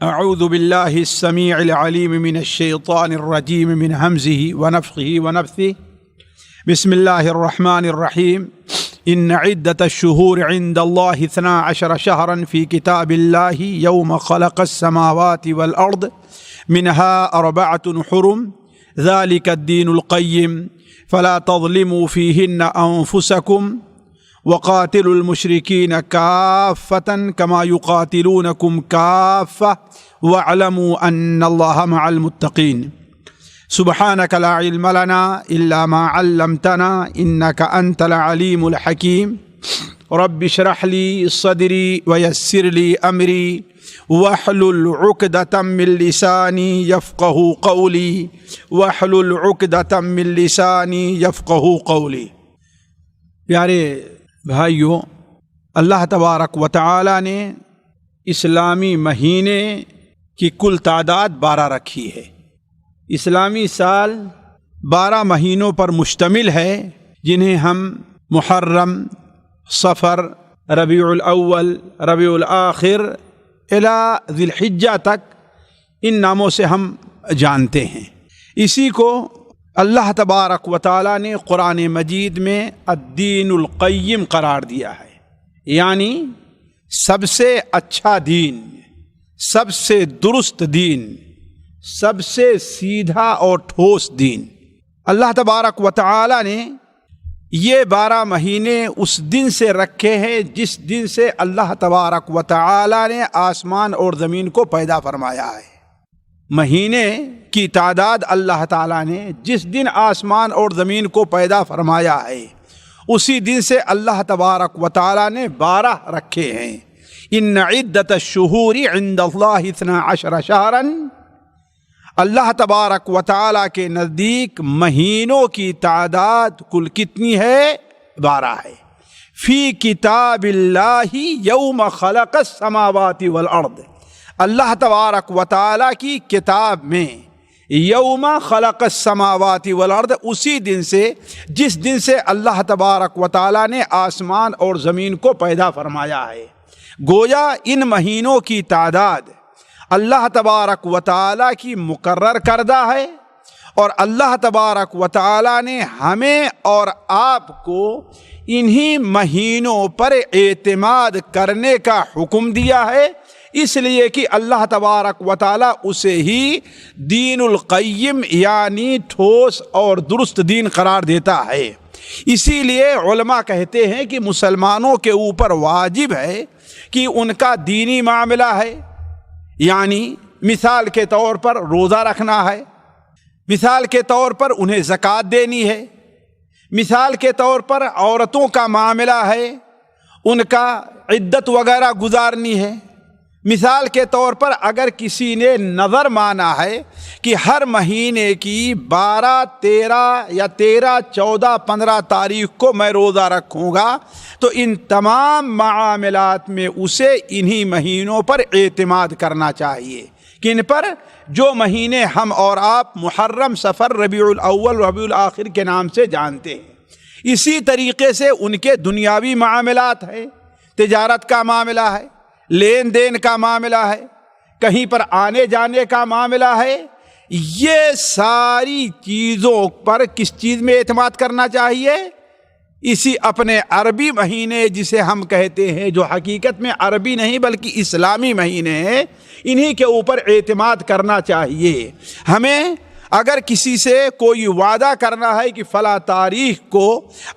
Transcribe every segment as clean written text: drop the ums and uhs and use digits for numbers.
اعوذ باللہ السمیع العلیم من الشیطان الرجیم من ہمزہ ونفخہ ونفثہ بسم اللہ الرحمن الرحیم ان عدۃ الشہور عند اللہ 12 شہرا فی کتاب اللہ یوم خلق السماوات والارض منها 4 حرم ذلك الدین القیم فلا تظلموا فیہن انفسکم وقاتلوا المشرکین کافۃ کما یقاتلونکم کافۃ واعلموا ان اللہ مع المتقین سبحانک لا علم لنا الا ما علمتنا انک انت العلیم الحکیم رب اشرح لی صدری ویسر لی امری واحلل عقدۃ من لسانی یفقہوا قولی واحلل عقدۃ من لسانی یفقہوا قولی۔ پیارے بھائیوں، اللہ تبارک و تعالی نے اسلامی مہینے کی کل تعداد 12 رکھی ہے۔ اسلامی سال 12 مہینوں پر مشتمل ہے، جنہیں ہم محرم، صفر، ربیع الاول، ربیع الاخر الی ذی الحجہ تک ان ناموں سے ہم جانتے ہیں۔ اسی کو اللہ تبارک و تعالی نے قرآن مجید میں الدین القیم قرار دیا ہے، یعنی سب سے اچھا دین، سب سے درست دین، سب سے سیدھا اور ٹھوس دین۔ اللہ تبارک و تعالی نے یہ 12 مہینے اس دن سے رکھے ہیں جس دن سے اللہ تبارک و تعالی نے آسمان اور زمین کو پیدا فرمایا ہے۔ مہینے کی تعداد اللہ تعالیٰ نے جس دن آسمان اور زمین کو پیدا فرمایا ہے اسی دن سے اللہ تبارک و تعالیٰ نے 12 رکھے ہیں۔ ان عدۃ الشہور عند اللہ 12 شہرا، اللہ تبارک و تعالیٰ کے نزدیک مہینوں کی تعداد کل کتنی ہے؟ 12 ہے۔ فی کتاب اللہ یوم خلق السماوات والارض، اللہ تبارک و تعالیٰ کی کتاب میں یوم خلق السماوات والارض، اسی دن سے جس دن سے اللہ تبارک و تعالیٰ نے آسمان اور زمین کو پیدا فرمایا ہے۔ گویا ان مہینوں کی تعداد اللہ تبارک و تعالیٰ کی مقرر کردہ ہے، اور اللہ تبارک و تعالیٰ نے ہمیں اور آپ کو انہی مہینوں پر اعتماد کرنے کا حکم دیا ہے، اس لیے کہ اللہ تبارک و تعالیٰ اسے ہی دین القیم یعنی ٹھوس اور درست دین قرار دیتا ہے۔ اسی لیے علماء کہتے ہیں کہ مسلمانوں کے اوپر واجب ہے کہ ان کا دینی معاملہ ہے، یعنی مثال کے طور پر روزہ رکھنا ہے، مثال کے طور پر انہیں زکوٰۃ دینی ہے، مثال کے طور پر عورتوں کا معاملہ ہے، ان کا عدت وغیرہ گزارنی ہے، مثال کے طور پر اگر کسی نے نظر مانا ہے کہ ہر مہینے کی 12، 13 یا 13، 14، 15 تاریخ کو میں روزہ رکھوں گا، تو ان تمام معاملات میں اسے انہی مہینوں پر اعتماد کرنا چاہیے۔ کن پر؟ جو مہینے ہم اور آپ محرم، صفر، ربیع الاول، ربیع الاخر کے نام سے جانتے ہیں۔ اسی طریقے سے ان کے دنیاوی معاملات ہیں، تجارت کا معاملہ ہے، لین دین کا معاملہ ہے، کہیں پر آنے جانے کا معاملہ ہے، یہ ساری چیزوں پر کس چیز میں اعتماد کرنا چاہیے؟ اسی اپنے عربی مہینے جسے ہم کہتے ہیں، جو حقیقت میں عربی نہیں بلکہ اسلامی مہینے ہیں، انہی کے اوپر اعتماد کرنا چاہیے۔ ہمیں اگر کسی سے کوئی وعدہ کرنا ہے کہ فلاں تاریخ کو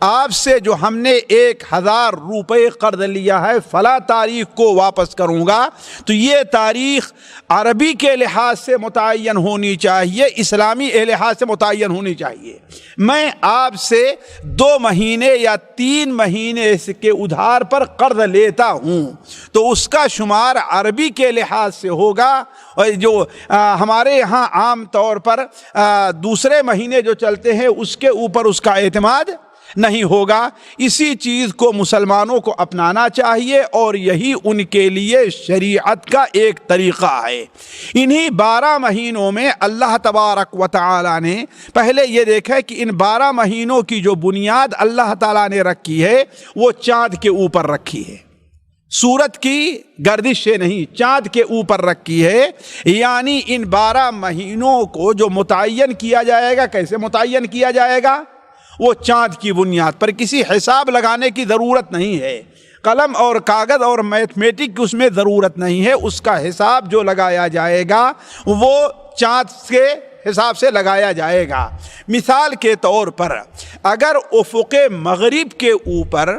آپ سے جو ہم نے 1000 روپے قرض لیا ہے فلاں تاریخ کو واپس کروں گا، تو یہ تاریخ عربی کے لحاظ سے متعین ہونی چاہیے، اسلامی لحاظ سے متعین ہونی چاہیے۔ میں آپ سے 2 مہینے یا 3 مہینے کے ادھار پر قرض لیتا ہوں تو اس کا شمار عربی کے لحاظ سے ہوگا، اور جو ہمارے یہاں عام طور پر دوسرے مہینے جو چلتے ہیں اس کے اوپر اس کا اعتماد نہیں ہوگا۔ اسی چیز کو مسلمانوں کو اپنانا چاہیے، اور یہی ان کے لیے شریعت کا ایک طریقہ ہے۔ انہی 12 مہینوں میں اللہ تبارک و تعالی نے پہلے یہ دیکھا کہ ان 12 مہینوں کی جو بنیاد اللہ تعالی نے رکھی ہے وہ چاند کے اوپر رکھی ہے۔ سورج کی گردش سے نہیں، چاند کے اوپر رکھی ہے۔ یعنی ان 12 مہینوں کو جو متعین کیا جائے گا، کیسے متعین کیا جائے گا؟ وہ چاند کی بنیاد پر، کسی حساب لگانے کی ضرورت نہیں ہے، قلم اور کاغذ اور میتھمیٹک کی اس میں ضرورت نہیں ہے۔ اس کا حساب جو لگایا جائے گا وہ چاند کے حساب سے لگایا جائے گا۔ مثال کے طور پر اگر افق مغرب کے اوپر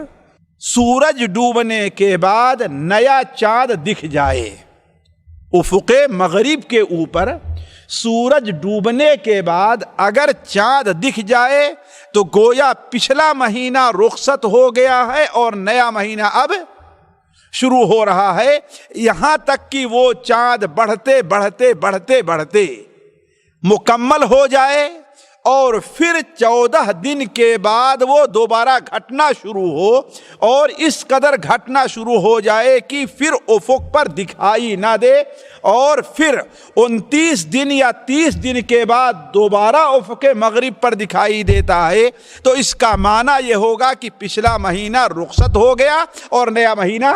سورج ڈوبنے کے بعد نیا چاند دکھ جائے، افق مغرب کے اوپر سورج ڈوبنے کے بعد اگر چاند دکھ جائے تو گویا پچھلا مہینہ رخصت ہو گیا ہے اور نیا مہینہ اب شروع ہو رہا ہے، یہاں تک کہ وہ چاند بڑھتے بڑھتے بڑھتے بڑھتے مکمل ہو جائے اور پھر 14 دن کے بعد وہ دوبارہ گھٹنا شروع ہو، اور اس قدر گھٹنا شروع ہو جائے کہ پھر افق پر دکھائی نہ دے، اور پھر 29 دن یا 30 دن کے بعد دوبارہ افق مغرب پر دکھائی دیتا ہے، تو اس کا معنی یہ ہوگا کہ پچھلا مہینہ رخصت ہو گیا اور نیا مہینہ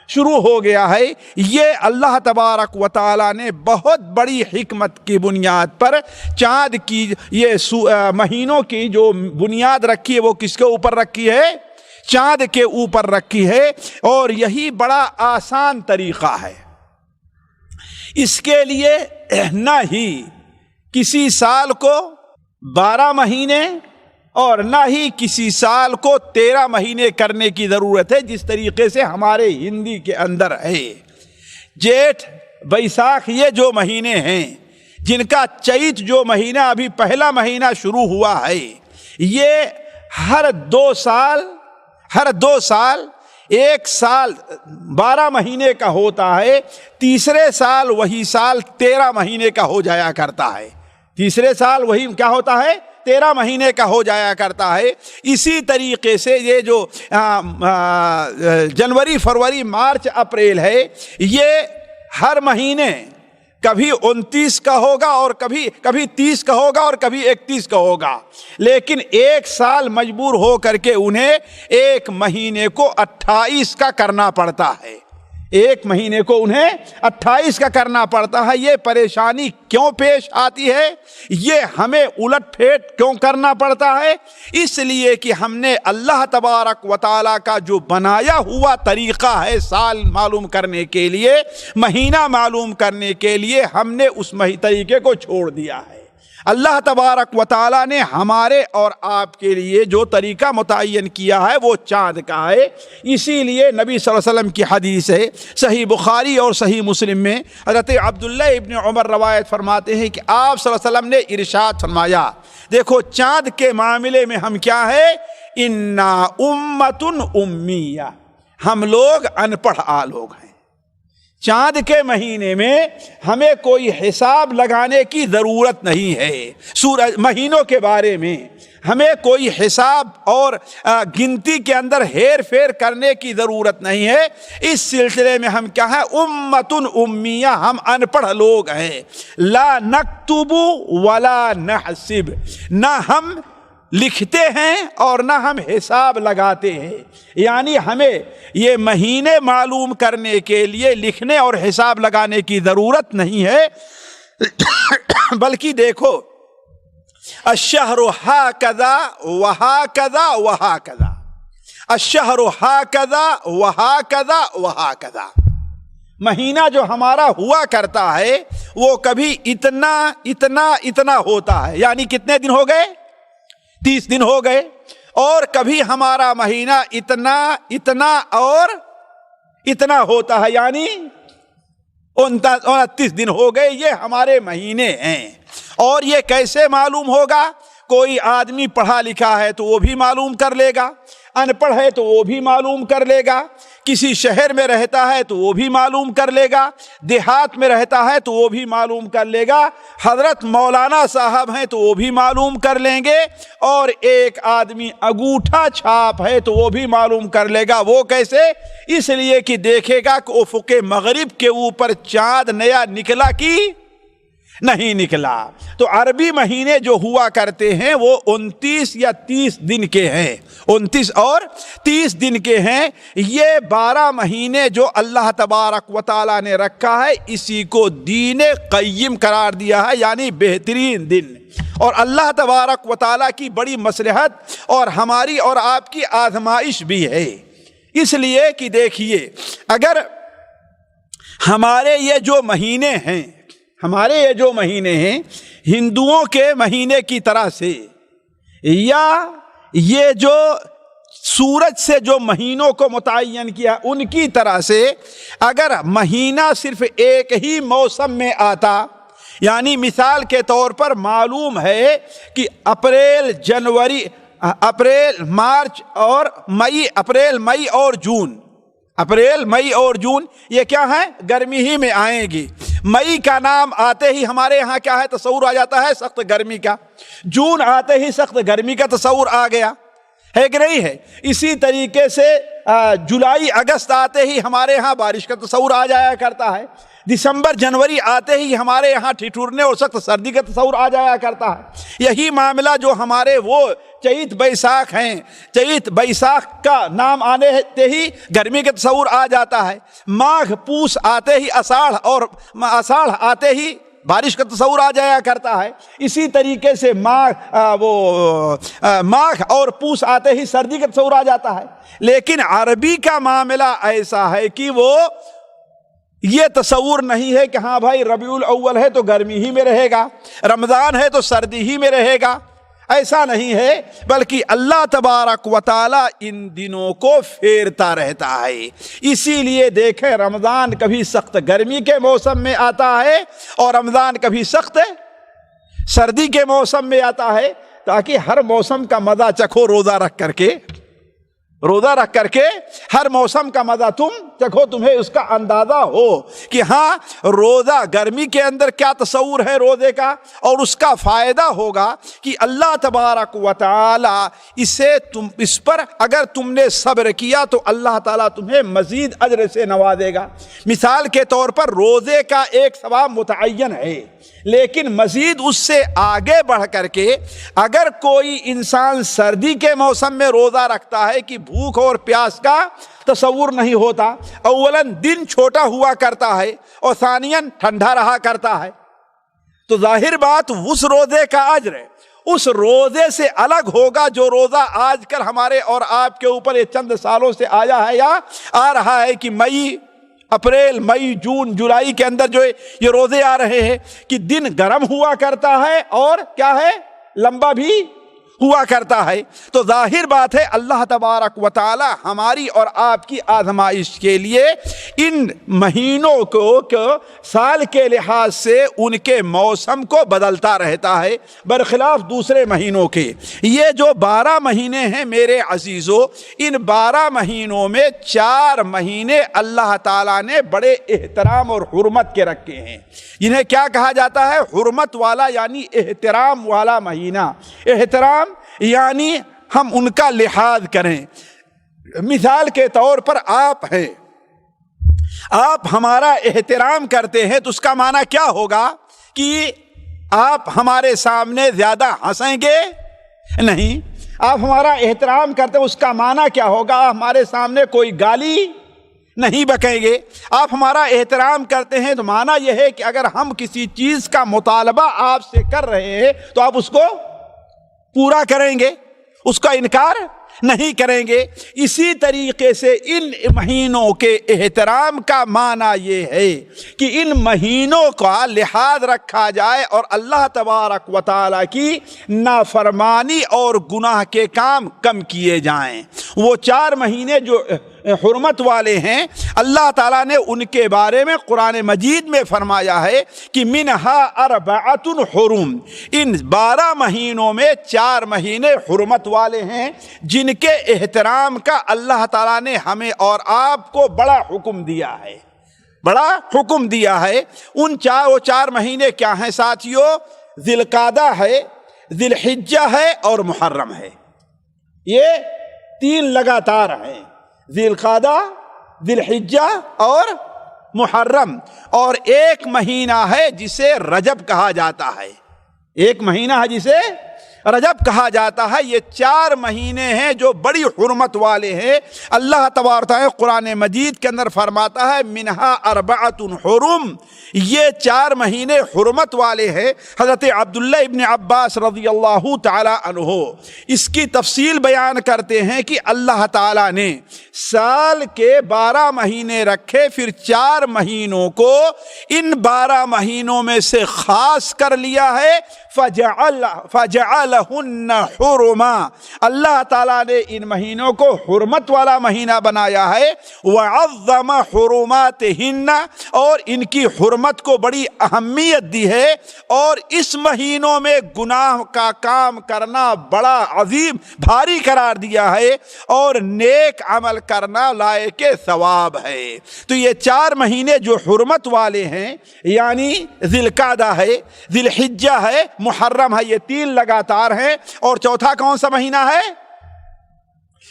شروع ہو گیا ہے۔ یہ اللہ تبارک و تعالیٰ نے بہت بڑی حکمت کی بنیاد پر چاند کی یہ مہینوں کی جو بنیاد رکھی ہے وہ کس کے اوپر رکھی ہے؟ چاند کے اوپر رکھی ہے، اور یہی بڑا آسان طریقہ ہے۔ اس کے لیے نہ ہی کسی سال کو 12 مہینے اور نہ ہی کسی سال کو 13 مہینے کرنے کی ضرورت ہے، جس طریقے سے ہمارے ہندی کے اندر ہے۔ جیٹھ، بیساکھ یہ جو مہینے ہیں، جن کا چیت جو مہینہ ابھی پہلا مہینہ شروع ہوا ہے، یہ ہر 2 سال ایک سال 12 مہینے کا ہوتا ہے، تیسرے سال وہی سال 13 مہینے کا ہو جایا کرتا ہے۔ تیسرے سال وہی کیا ہوتا ہے؟ 13 مہینے کا ہو جایا کرتا ہے۔ اسی طریقے سے یہ جو جنوری، فروری، مارچ، اپریل ہے، یہ ہر مہینے کبھی 29 کا ہوگا اور کبھی 30 کا ہوگا اور کبھی 31 کا ہوگا، لیکن ایک سال مجبور ہو کر کے انہیں ایک مہینے کو 28 کا کرنا پڑتا ہے۔ ایک مہینے کو انہیں 28 کا کرنا پڑتا ہے۔ یہ پریشانی کیوں پیش آتی ہے؟ یہ ہمیں الٹ پھیٹ کیوں کرنا پڑتا ہے؟ اس لیے کہ ہم نے اللہ تبارک و تعالیٰ کا جو بنایا ہوا طریقہ ہے سال معلوم کرنے کے لیے، مہینہ معلوم کرنے کے لیے، ہم نے اس طریقے کو چھوڑ دیا ہے۔ اللہ تبارک و تعالیٰ نے ہمارے اور آپ کے لیے جو طریقہ متعین کیا ہے وہ چاند کا ہے۔ اسی لیے نبی صلی اللہ علیہ وسلم کی حدیث ہے، صحیح بخاری اور صحیح مسلم میں حضرت عبداللہ ابن عمر روایت فرماتے ہیں کہ آپ صلی اللہ علیہ وسلم نے ارشاد فرمایا، دیکھو چاند کے معاملے میں ہم کیا ہے؟ انا امۃ امیہ، ہم لوگ ان پڑھ لوگ ہیں۔ چاند کے مہینے میں ہمیں کوئی حساب لگانے کی ضرورت نہیں ہے۔ مہینوں کے بارے میں ہمیں کوئی حساب اور گنتی کے اندر ہیر پھیر کرنے کی ضرورت نہیں ہے۔ اس سلسلے میں ہم کیا ہیں؟ امۃ امیہ، ہم ان پڑھ لوگ ہیں۔ لا نکتب ولا نحسب، نہ ہم لکھتے ہیں اور نہ ہم حساب لگاتے ہیں۔ یعنی ہمیں یہ مہینے معلوم کرنے کے لیے لکھنے اور حساب لگانے کی ضرورت نہیں ہے، بلکہ دیکھو الشہر ہاکذا وہاکذا وہاکذا، الشہر ہاکذا وہاکذا وہاکذا، مہینہ جو ہمارا ہوا کرتا ہے وہ کبھی اتنا اتنا اتنا ہوتا ہے، یعنی کتنے دن ہو گئے؟ 30 دن ہو گئے، اور کبھی ہمارا مہینہ اتنا اتنا اور اتنا ہوتا ہے، یعنی 29 دن ہو گئے۔ یہ ہمارے مہینے ہیں۔ اور یہ کیسے معلوم ہوگا؟ کوئی آدمی پڑھا لکھا ہے تو وہ بھی معلوم کر لے گا، ان پڑھ ہے تو وہ بھی معلوم کر لے گا، کسی شہر میں رہتا ہے تو وہ بھی معلوم کر لے گا، دیہات میں رہتا ہے تو وہ بھی معلوم کر لے گا، حضرت مولانا صاحب ہیں تو وہ بھی معلوم کر لیں گے، اور ایک آدمی انگوٹھا چھاپ ہے تو وہ بھی معلوم کر لے گا۔ وہ کیسے؟ اس لیے کہ دیکھے گا کہ افق مغرب کے اوپر چاند نیا نکلا کی نہیں نکلا۔ تو عربی مہینے جو ہوا کرتے ہیں وہ 29 یا 30 دن کے ہیں، 29 اور 30 دن کے ہیں۔ یہ 12 مہینے جو اللہ تبارک و تعالیٰ نے رکھا ہے اسی کو دین قیم قرار دیا ہے، یعنی بہترین دن۔ اور اللہ تبارک و تعالیٰ کی بڑی مصلحت اور ہماری اور آپ کی آزمائش بھی ہے، اس لیے کہ دیکھیے اگر ہمارے یہ جو مہینے ہیں، ہمارے یہ جو مہینے ہیں ہندوؤں کے مہینے کی طرح سے، یا یہ جو سورج سے جو مہینوں کو متعین کیا ان کی طرح سے، اگر مہینہ صرف ایک ہی موسم میں آتا، یعنی مثال کے طور پر معلوم ہے کہ اپریل جنوری، اپریل مارچ اور مئی، اپریل مئی اور جون، اپریل مئی اور جون یہ کیا ہے؟ گرمی ہی میں آئیں گی۔ مئی کا نام آتے ہی ہمارے یہاں کیا ہے؟ تصور آ جاتا ہے سخت گرمی کا۔ جون آتے ہی سخت گرمی کا تصور آ گیا ہے کہ نہیں ہے؟ اسی طریقے سے جولائی اگست آتے ہی ہمارے یہاں بارش کا تصور آ جایا کرتا ہے۔ دسمبر جنوری آتے ہی ہمارے یہاں ٹھٹھرنے اور سخت سردی کا تصور آ جایا کرتا ہے۔ یہی معاملہ جو ہمارے وہ چیت بیساکھ ہیں، چیت بیساکھ کا نام آنے ہی گرمی کا تصور آ جاتا ہے۔ ماگھ پوس آتے ہی اساڑھ، اور اساڑھ آتے ہی بارش کا تصور آ جایا کرتا ہے۔ اسی طریقے سے ماگھ اور پوس آتے ہی سردی کا تصور آ جاتا ہے۔ لیکن عربی کا معاملہ ایسا ہے کہ وہ یہ تصور نہیں ہے کہ ہاں بھائی ربیع الاول ہے تو گرمی ہی میں رہے گا، رمضان ہے تو سردی ہی میں رہے گا، ایسا نہیں ہے، بلکہ اللہ تبارک و تعالی ان دنوں کو پھیرتا رہتا ہے۔ اسی لیے دیکھیں رمضان کبھی سخت گرمی کے موسم میں آتا ہے اور رمضان کبھی سخت سردی کے موسم میں آتا ہے، تاکہ ہر موسم کا مزہ چکھو، روزہ رکھ کر کے ہر موسم کا مزہ تم چکھو، تمہیں اس کا اندازہ ہو کہ ہاں روزہ گرمی کے اندر کیا تصور ہے روزے کا، اور اس کا فائدہ ہوگا کہ اللہ تبارک و تعالی اس پر اگر تم نے صبر کیا تو اللہ تعالیٰ تمہیں مزید اجر سے نوازے گا۔ مثال کے طور پر روزے کا ایک ثواب متعین ہے، لیکن مزید اس سے آگے بڑھ کر کے اگر کوئی انسان سردی کے موسم میں روزہ رکھتا ہے کہ بھوک اور پیاس کا تصور نہیں ہوتا، اولاً دن چھوٹا ہوا کرتا ہے اور ثانیاً ٹھنڈا رہا کرتا ہے، تو ظاہر بات اس روزے کا اجر اس روزے سے الگ ہوگا جو روزہ آج کل ہمارے اور آپ کے اوپر یہ چند سالوں سے آیا ہے یا آ رہا ہے کہ اپریل مئی جون جولائی کے اندر جو یہ روزے آ رہے ہیں کہ دن گرم ہوا کرتا ہے اور کیا ہے لمبا بھی ہوا کرتا ہے۔ تو ظاہر بات ہے اللہ تبارک و تعالی ہماری اور آپ کی آزمائش کے لیے ان مہینوں کو سال کے لحاظ سے ان کے موسم کو بدلتا رہتا ہے، برخلاف دوسرے مہینوں کے۔ یہ جو 12 مہینے ہیں میرے عزیزو، ان 12 مہینوں میں 4 مہینے اللہ تعالیٰ نے بڑے احترام اور حرمت کے رکھے ہیں، جنہیں کیا کہا جاتا ہے؟ حرمت والا، یعنی احترام والا مہینہ۔ احترام یعنی ہم ان کا لحاظ کریں۔ مثال کے طور پر آپ ہیں، آپ ہمارا احترام کرتے ہیں تو اس کا معنی کیا ہوگا کہ آپ ہمارے سامنے زیادہ ہنسیں گے نہیں۔ آپ ہمارا احترام کرتے ہیں اس کا معنی کیا ہوگا؟ ہمارے سامنے کوئی گالی نہیں بکیں گے۔ آپ ہمارا احترام کرتے ہیں تو معنی یہ ہے کہ اگر ہم کسی چیز کا مطالبہ آپ سے کر رہے ہیں تو آپ اس کو پورا کریں گے، اس کا انکار نہیں کریں گے۔ اسی طریقے سے ان مہینوں کے احترام کا معنی یہ ہے کہ ان مہینوں کا لحاظ رکھا جائے اور اللہ تبارک و تعالیٰ کی نافرمانی اور گناہ کے کام کم کیے جائیں۔ وہ 4 مہینے جو حرمت والے ہیں اللہ تعالیٰ نے ان کے بارے میں قرآن مجید میں فرمایا ہے کہ منہا اربعۃ حرم، ان 12 مہینوں میں 4 مہینے حرمت والے ہیں جن کے احترام کا اللہ تعالیٰ نے ہمیں اور آپ کو بڑا حکم دیا ہے، بڑا حکم دیا ہے۔ وہ 4 مہینے کیا ہیں ساتھیو؟ ذی القعدہ ہے، ذی الحجہ ہے اور محرم ہے۔ یہ 3 لگاتار ہیں، ذی القعدہ، ذی الحجہ اور محرم اور ایک مہینہ ہے جسے رجب کہا جاتا ہے، ایک مہینہ ہے جسے رجب کہا جاتا ہے۔ یہ 4 مہینے ہیں جو بڑی حرمت والے ہیں۔ اللہ تبارک تعالیٰ قرآن مجید کے اندر فرماتا ہے منہا اربعۃ حرم، یہ 4 مہینے حرمت والے ہیں۔ حضرت عبداللہ ابن عباس رضی اللہ تعالی عنہ اس کی تفصیل بیان کرتے ہیں کہ اللہ تعالیٰ نے سال کے 12 مہینے رکھے، پھر 4 مہینوں کو ان 12 مہینوں میں سے خاص کر لیا ہے، فجعلہن حرما، اللہ تعالیٰ نے ان مہینوں کو حرمت والا مہینہ بنایا ہے، وعظم حرماتہن، اور ان کی حرمت کو بڑی اہمیت دی ہے، اور اس مہینوں میں گناہ کا کام کرنا بڑا عظیم بھاری قرار دیا ہے، اور نیک عمل کرنا لائق ثواب ہے۔ تو یہ 4 مہینے جو حرمت والے ہیں، یعنی ذی القعدہ ہے، ذی الحجہ ہے، محرم ہے، یہ 3 لگاتار ہیں، اور چوتھا کون سا مہینہ ہے؟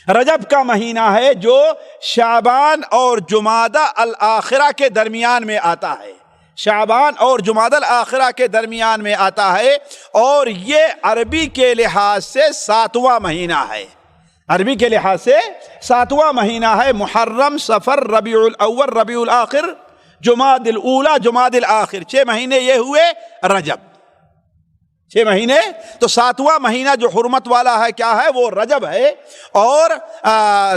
رجب کا مہینہ ہے، جو شعبان اور جمادی الاخرہ کے درمیان میں آتا ہے، شعبان اور جمادی الاخرہ کے درمیان میں آتا ہے، اور یہ عربی کے لحاظ سے 7واں مہینہ ہے، عربی کے لحاظ سے 7واں مہینہ ہے۔ محرم، صفر، ربیع الاول، ربیع الاخر، جمادی الاولی، جمادی الاخر، 6 مہینے یہ ہوئے رجب، 6 مہینے۔ تو 7واں مہینہ جو حرمت والا ہے کیا ہے؟ وہ رجب ہے، اور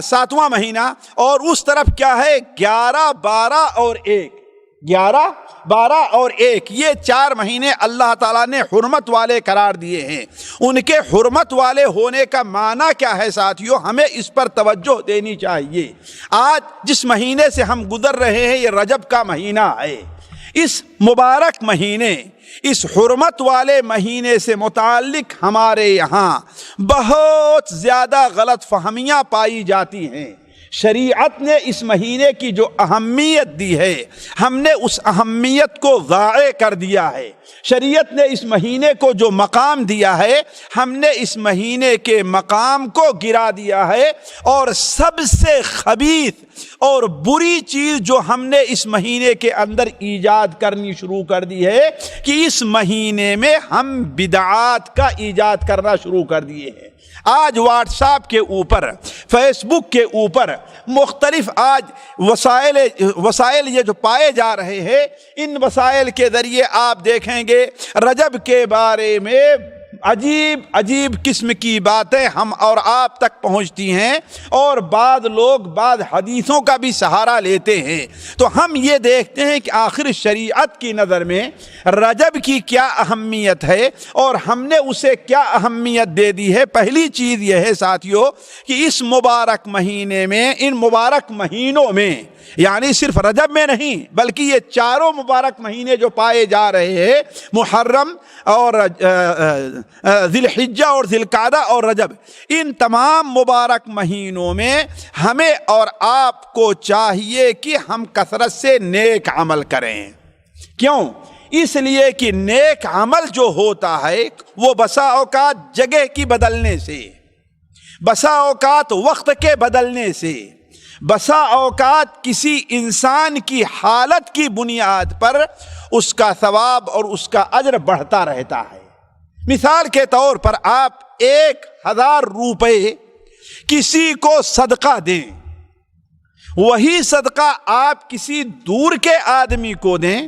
7واں مہینہ، اور اس طرف کیا ہے؟ 11، 12 اور 1، 11، 12 اور 1، یہ 4 مہینے اللہ تعالیٰ نے حرمت والے قرار دیے ہیں۔ ان کے حرمت والے ہونے کا معنی کیا ہے ساتھیو؟ ہمیں اس پر توجہ دینی چاہیے۔ آج جس مہینے سے ہم گزر رہے ہیں، یہ رجب کا مہینہ ہے۔ اس مبارک مہینے، اس حرمت والے مہینے سے متعلق ہمارے یہاں بہت زیادہ غلط فہمیاں پائی جاتی ہیں۔ شریعت نے اس مہینے کی جو اہمیت دی ہے، ہم نے اس اہمیت کو ضائع کر دیا ہے۔ شریعت نے اس مہینے کو جو مقام دیا ہے، ہم نے اس مہینے کے مقام کو گرا دیا ہے، اور سب سے خبیث اور بری چیز جو ہم نے اس مہینے کے اندر ایجاد کرنی شروع کر دی ہے کہ اس مہینے میں ہم بدعات کا ایجاد کرنا شروع کر دیے ہیں۔ آج واٹس ایپ کے اوپر، فیس بک کے اوپر مختلف آج وسائل یہ جو پائے جا رہے ہیں، ان وسائل کے ذریعے آپ دیکھیں گے رجب کے بارے میں عجیب عجیب قسم کی باتیں ہم اور آپ تک پہنچتی ہیں، اور بعض لوگ بعض حدیثوں کا بھی سہارا لیتے ہیں۔ تو ہم یہ دیکھتے ہیں کہ آخر شریعت کی نظر میں رجب کی کیا اہمیت ہے، اور ہم نے اسے کیا اہمیت دے دی ہے۔ پہلی چیز یہ ہے ساتھیو کہ اس مبارک مہینے میں، ان مبارک مہینوں میں، یعنی صرف رجب میں نہیں بلکہ یہ 4 مبارک مہینے جو پائے جا رہے ہیں، محرم اور ذی الحجہ اور ذی القعدہ اور رجب، ان تمام مبارک مہینوں میں ہمیں اور آپ کو چاہیے کہ ہم کثرت سے نیک عمل کریں۔ کیوں؟ اس لیے کہ نیک عمل جو ہوتا ہے وہ بسا اوقات جگہ کی بدلنے سے، بسا اوقات وقت کے بدلنے سے، بسا اوقات کسی انسان کی حالت کی بنیاد پر اس کا ثواب اور اس کا اجر بڑھتا رہتا ہے۔ مثال کے طور پر آپ 1000 روپے کسی کو صدقہ دیں، وہی صدقہ آپ کسی دور کے آدمی کو دیں،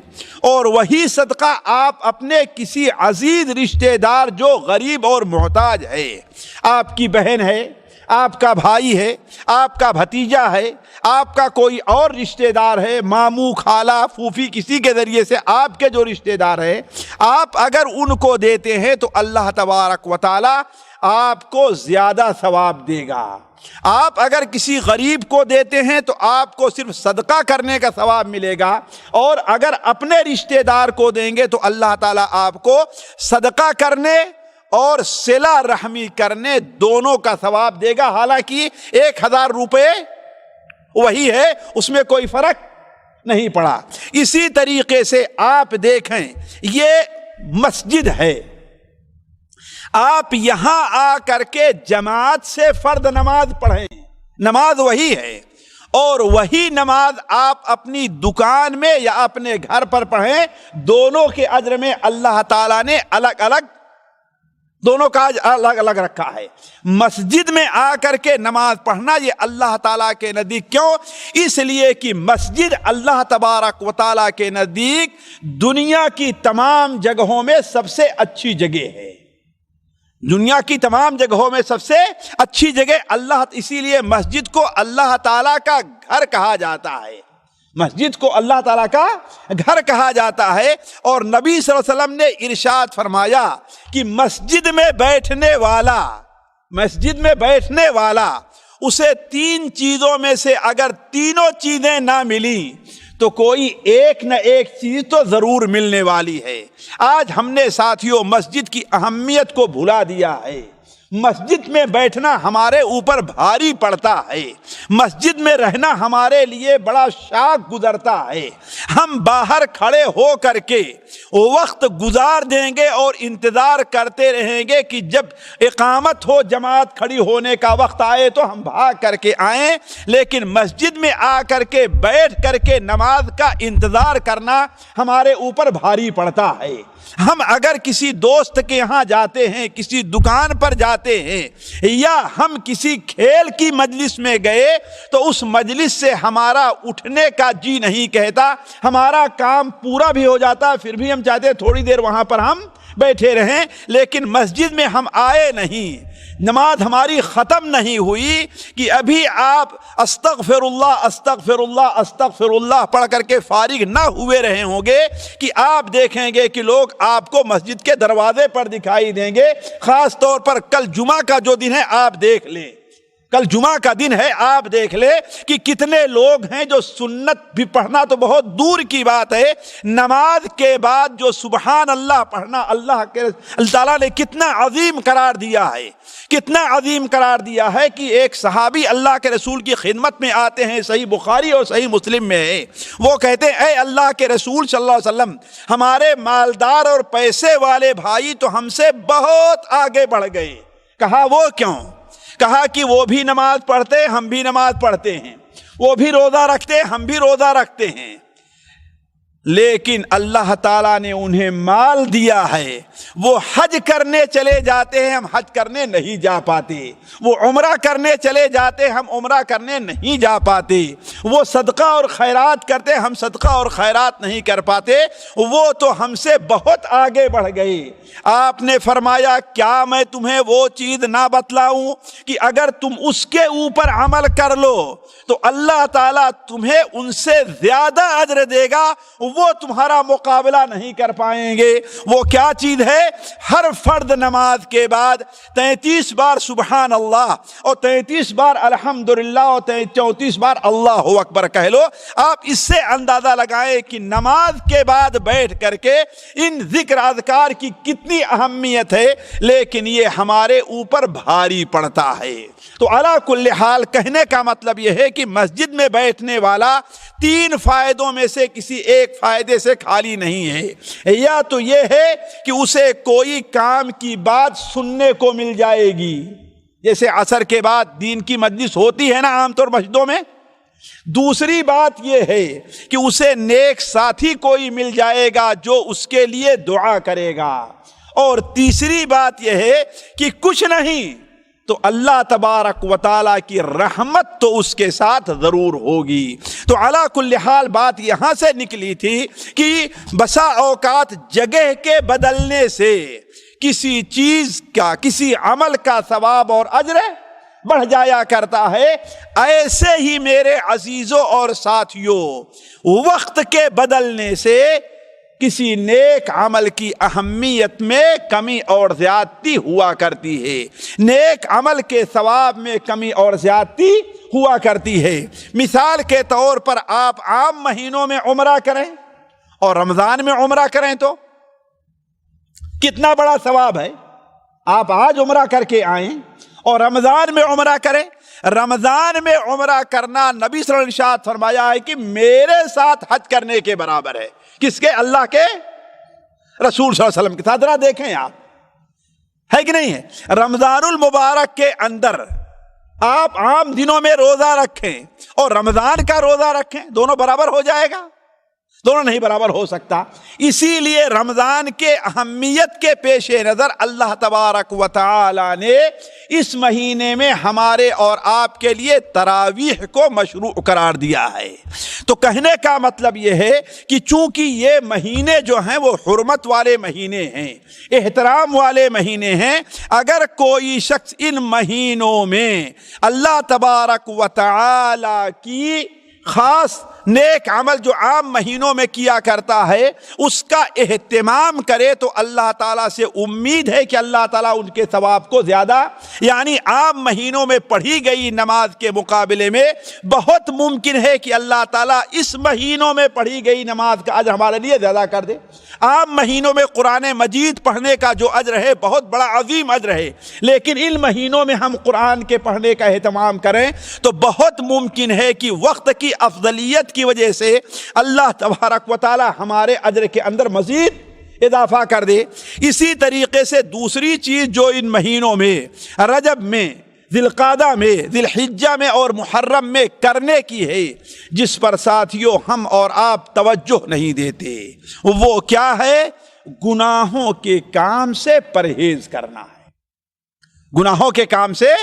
اور وہی صدقہ آپ اپنے کسی عزیز رشتہ دار جو غریب اور محتاج ہے، آپ کی بہن ہے، آپ کا بھائی ہے، آپ کا بھتیجا ہے، آپ کا کوئی اور رشتہ دار ہے، ماموں، خالہ، پھوپھی، کسی کے ذریعے سے آپ کے جو رشتہ دار ہیں، آپ اگر ان کو دیتے ہیں تو اللہ تبارک و تعالی آپ کو زیادہ ثواب دے گا۔ آپ اگر کسی غریب کو دیتے ہیں تو آپ کو صرف صدقہ کرنے کا ثواب ملے گا، اور اگر اپنے رشتہ دار کو دیں گے تو اللہ تعالیٰ آپ کو صدقہ کرنے اور صلہ رحمی کرنے دونوں کا ثواب دے گا۔ حالانکہ 1000 روپے وہی ہے، اس میں کوئی فرق نہیں پڑا۔ اسی طریقے سے آپ دیکھیں، یہ مسجد ہے، آپ یہاں آ کر کے جماعت سے فرض نماز پڑھیں، نماز وہی ہے، اور وہی نماز آپ اپنی دکان میں یا اپنے گھر پر پڑھیں، دونوں کے اجر میں اللہ تعالیٰ نے الگ الگ، دونوں کا الگ الگ رکھا ہے۔ مسجد میں آ کر کے نماز پڑھنا یہ اللہ تعالیٰ کے نزدیک، کیوں؟ اس لیے کہ مسجد اللہ تبارک و تعالیٰ کے نزدیک دنیا کی تمام جگہوں میں سب سے اچھی جگہ ہے، دنیا کی تمام جگہوں میں سب سے اچھی جگہ اللہ، اسی لیے مسجد کو اللہ تعالیٰ کا گھر کہا جاتا ہے، مسجد کو اللہ تعالیٰ کا گھر کہا جاتا ہے۔ اور نبی صلی اللہ علیہ وسلم نے ارشاد فرمایا کہ مسجد میں بیٹھنے والا اسے 3 چیزوں میں سے اگر تینوں چیزیں نہ ملیں تو کوئی ایک نہ ایک چیز تو ضرور ملنے والی ہے۔ آج ہم نے ساتھیوں مسجد کی اہمیت کو بھلا دیا ہے، مسجد میں بیٹھنا ہمارے اوپر بھاری پڑتا ہے، مسجد میں رہنا ہمارے لیے بڑا شاق گزرتا ہے۔ ہم باہر کھڑے ہو کر کے وقت گزار دیں گے اور انتظار کرتے رہیں گے کہ جب اقامت ہو، جماعت کھڑی ہونے کا وقت آئے تو ہم بھاگ کر کے آئیں، لیکن مسجد میں آ کر کے بیٹھ کر کے نماز کا انتظار کرنا ہمارے اوپر بھاری پڑتا ہے۔ ہم اگر کسی دوست کے یہاں جاتے ہیں، کسی دکان پر جاتے ہیں، یا ہم کسی کھیل کی مجلس میں گئے تو اس مجلس سے ہمارا اٹھنے کا جی نہیں کہتا، ہمارا کام پورا بھی ہو جاتا، پھر بھی ہم چاہتے ہیں تھوڑی دیر وہاں پر ہم بیٹھے رہیں، لیکن مسجد میں ہم آئے نہیں، نماز ہماری ختم نہیں ہوئی کہ ابھی آپ استغفر اللہ استغفر اللہ استغفر اللہ پڑھ کر کے فارغ نہ ہوئے رہے ہوں گے کہ آپ دیکھیں گے کہ لوگ آپ کو مسجد کے دروازے پر دکھائی دیں گے۔ خاص طور پر کل جمعہ کا جو دن ہے آپ دیکھ لیں، کل جمعہ کا دن ہے، آپ دیکھ لیں کہ کتنے لوگ ہیں جو سنت بھی پڑھنا تو بہت دور کی بات ہے، نماز کے بعد جو سبحان اللہ پڑھنا اللہ تعالیٰ نے کتنا عظیم قرار دیا ہے، کتنا عظیم قرار دیا ہے کہ ایک صحابی اللہ کے رسول کی خدمت میں آتے ہیں، صحیح بخاری اور صحیح مسلم میں ہے، وہ کہتے ہیں اے اللہ کے رسول صلی اللہ علیہ وسلم، ہمارے مالدار اور پیسے والے بھائی تو ہم سے بہت آگے بڑھ گئے۔ کہا وہ کیوں؟ کہا کہ وہ بھی نماز پڑھتے، ہم بھی نماز پڑھتے ہیں، وہ بھی روزہ رکھتے، ہم بھی روزہ رکھتے ہیں، لیکن اللہ تعالیٰ نے انہیں مال دیا ہے، وہ حج کرنے چلے جاتے ہیں، ہم حج کرنے نہیں جا پاتے، وہ عمرہ کرنے چلے جاتے، ہم عمرہ کرنے نہیں جا پاتے، وہ صدقہ اور خیرات کرتے، ہم صدقہ اور خیرات نہیں کر پاتے، وہ تو ہم سے بہت آگے بڑھ گئے۔ آپ نے فرمایا کیا میں تمہیں وہ چیز نہ بتلاؤں کہ اگر تم اس کے اوپر عمل کر لو تو اللہ تعالیٰ تمہیں ان سے زیادہ اجر دے گا، وہ تمہارا مقابلہ نہیں کر پائیں گے۔ وہ کیا چیز ہے؟ ہر فرد نماز کے بعد 33 بار سبحان اللہ اور 33 بار الحمدللہ اور 34 بار اللہ اکبر کہہ لو۔ آپ اس سے اندازہ لگائیں کہ نماز کے بعد بیٹھ کر کے ان ذکر اذکار کی کتنی اہمیت ہے، لیکن یہ ہمارے اوپر بھاری پڑتا ہے۔ تو علی کل حال کہنے کا مطلب یہ ہے کہ مسجد میں بیٹھنے والا 3 فائدوں میں سے کسی ایک فائدے سے خالی نہیں ہے، یا تو یہ ہے کہ اسے کوئی کام کی بات سننے کو مل جائے گی، جیسے عصر کے بعد دین کی مجلس ہوتی ہے نا عام طور مسجدوں میں۔ دوسری بات یہ ہے کہ اسے نیک ساتھی کوئی مل جائے گا جو اس کے لیے دعا کرے گا، اور تیسری بات یہ ہے کہ کچھ نہیں تو اللہ تبارک و تعالیٰ کی رحمت تو اس کے ساتھ ضرور ہوگی۔ تو علی کل حال بات یہاں سے نکلی تھی کہ بسا اوقات جگہ کے بدلنے سے کسی چیز کا، کسی عمل کا ثواب اور اجر بڑھ جایا کرتا ہے۔ ایسے ہی میرے عزیزوں اور ساتھیوں، وقت کے بدلنے سے کسی نیک عمل کی اہمیت میں کمی اور زیادتی ہوا کرتی ہے، نیک عمل کے ثواب میں کمی اور زیادتی ہوا کرتی ہے۔ مثال کے طور پر آپ عام مہینوں میں عمرہ کریں اور رمضان میں عمرہ کریں تو کتنا بڑا ثواب ہے۔ آپ آج عمرہ کر کے آئیں اور رمضان میں عمرہ کریں، رمضان میں عمرہ کرنا نبی صلی اللہ علیہ وسلم نے ارشاد فرمایا ہے کہ میرے ساتھ حج کرنے کے برابر ہے۔ کس کے؟ اللہ کے رسول صلی اللہ علیہ وسلم کے ساتھ۔ ذرا دیکھیں آپ، ہے کہ نہیں ہے؟ رمضان المبارک کے اندر آپ عام دنوں میں روزہ رکھیں اور رمضان کا روزہ رکھیں، دونوں برابر ہو جائے گا؟ دونوں نہیں برابر ہو سکتا۔ اسی لیے رمضان کے اہمیت کے پیش نظر اللہ تبارک و تعالی نے اس مہینے میں ہمارے اور آپ کے لیے تراویح کو مشروع قرار دیا ہے۔ تو کہنے کا مطلب یہ ہے کہ چونکہ یہ مہینے جو ہیں وہ حرمت والے مہینے ہیں، احترام والے مہینے ہیں، اگر کوئی شخص ان مہینوں میں اللہ تبارک و تعالی کی خاص نیک عمل جو عام مہینوں میں کیا کرتا ہے اس کا اہتمام کرے تو اللہ تعالیٰ سے امید ہے کہ اللہ تعالیٰ ان کے ثواب کو زیادہ، یعنی عام مہینوں میں پڑھی گئی نماز کے مقابلے میں بہت ممکن ہے کہ اللہ تعالیٰ اس مہینوں میں پڑھی گئی نماز کا اجر ہمارے لیے زیادہ کر دے۔ عام مہینوں میں قرآن مجید پڑھنے کا جو اجر ہے بہت بڑا عظیم اجر ہے، لیکن ان مہینوں میں ہم قرآن کے پڑھنے کا اہتمام کریں تو بہت ممکن ہے کہ وقت کی افضلیت کی وجہ سے اللہ تبارک و تعالی ہمارے اجر کے اندر مزید اضافہ کر دے۔ اسی طریقے سے دوسری چیز جو ان مہینوں میں رجب میں، ذی القعدہ میں، ذی الحجہ میں اور محرم میں کرنے کی ہے، جس پر ساتھیوں ہم اور آپ توجہ نہیں دیتے، وہ کیا ہے؟ گناہوں کے کام سے پرہیز کرنا ہے۔ گناہوں کے کام سے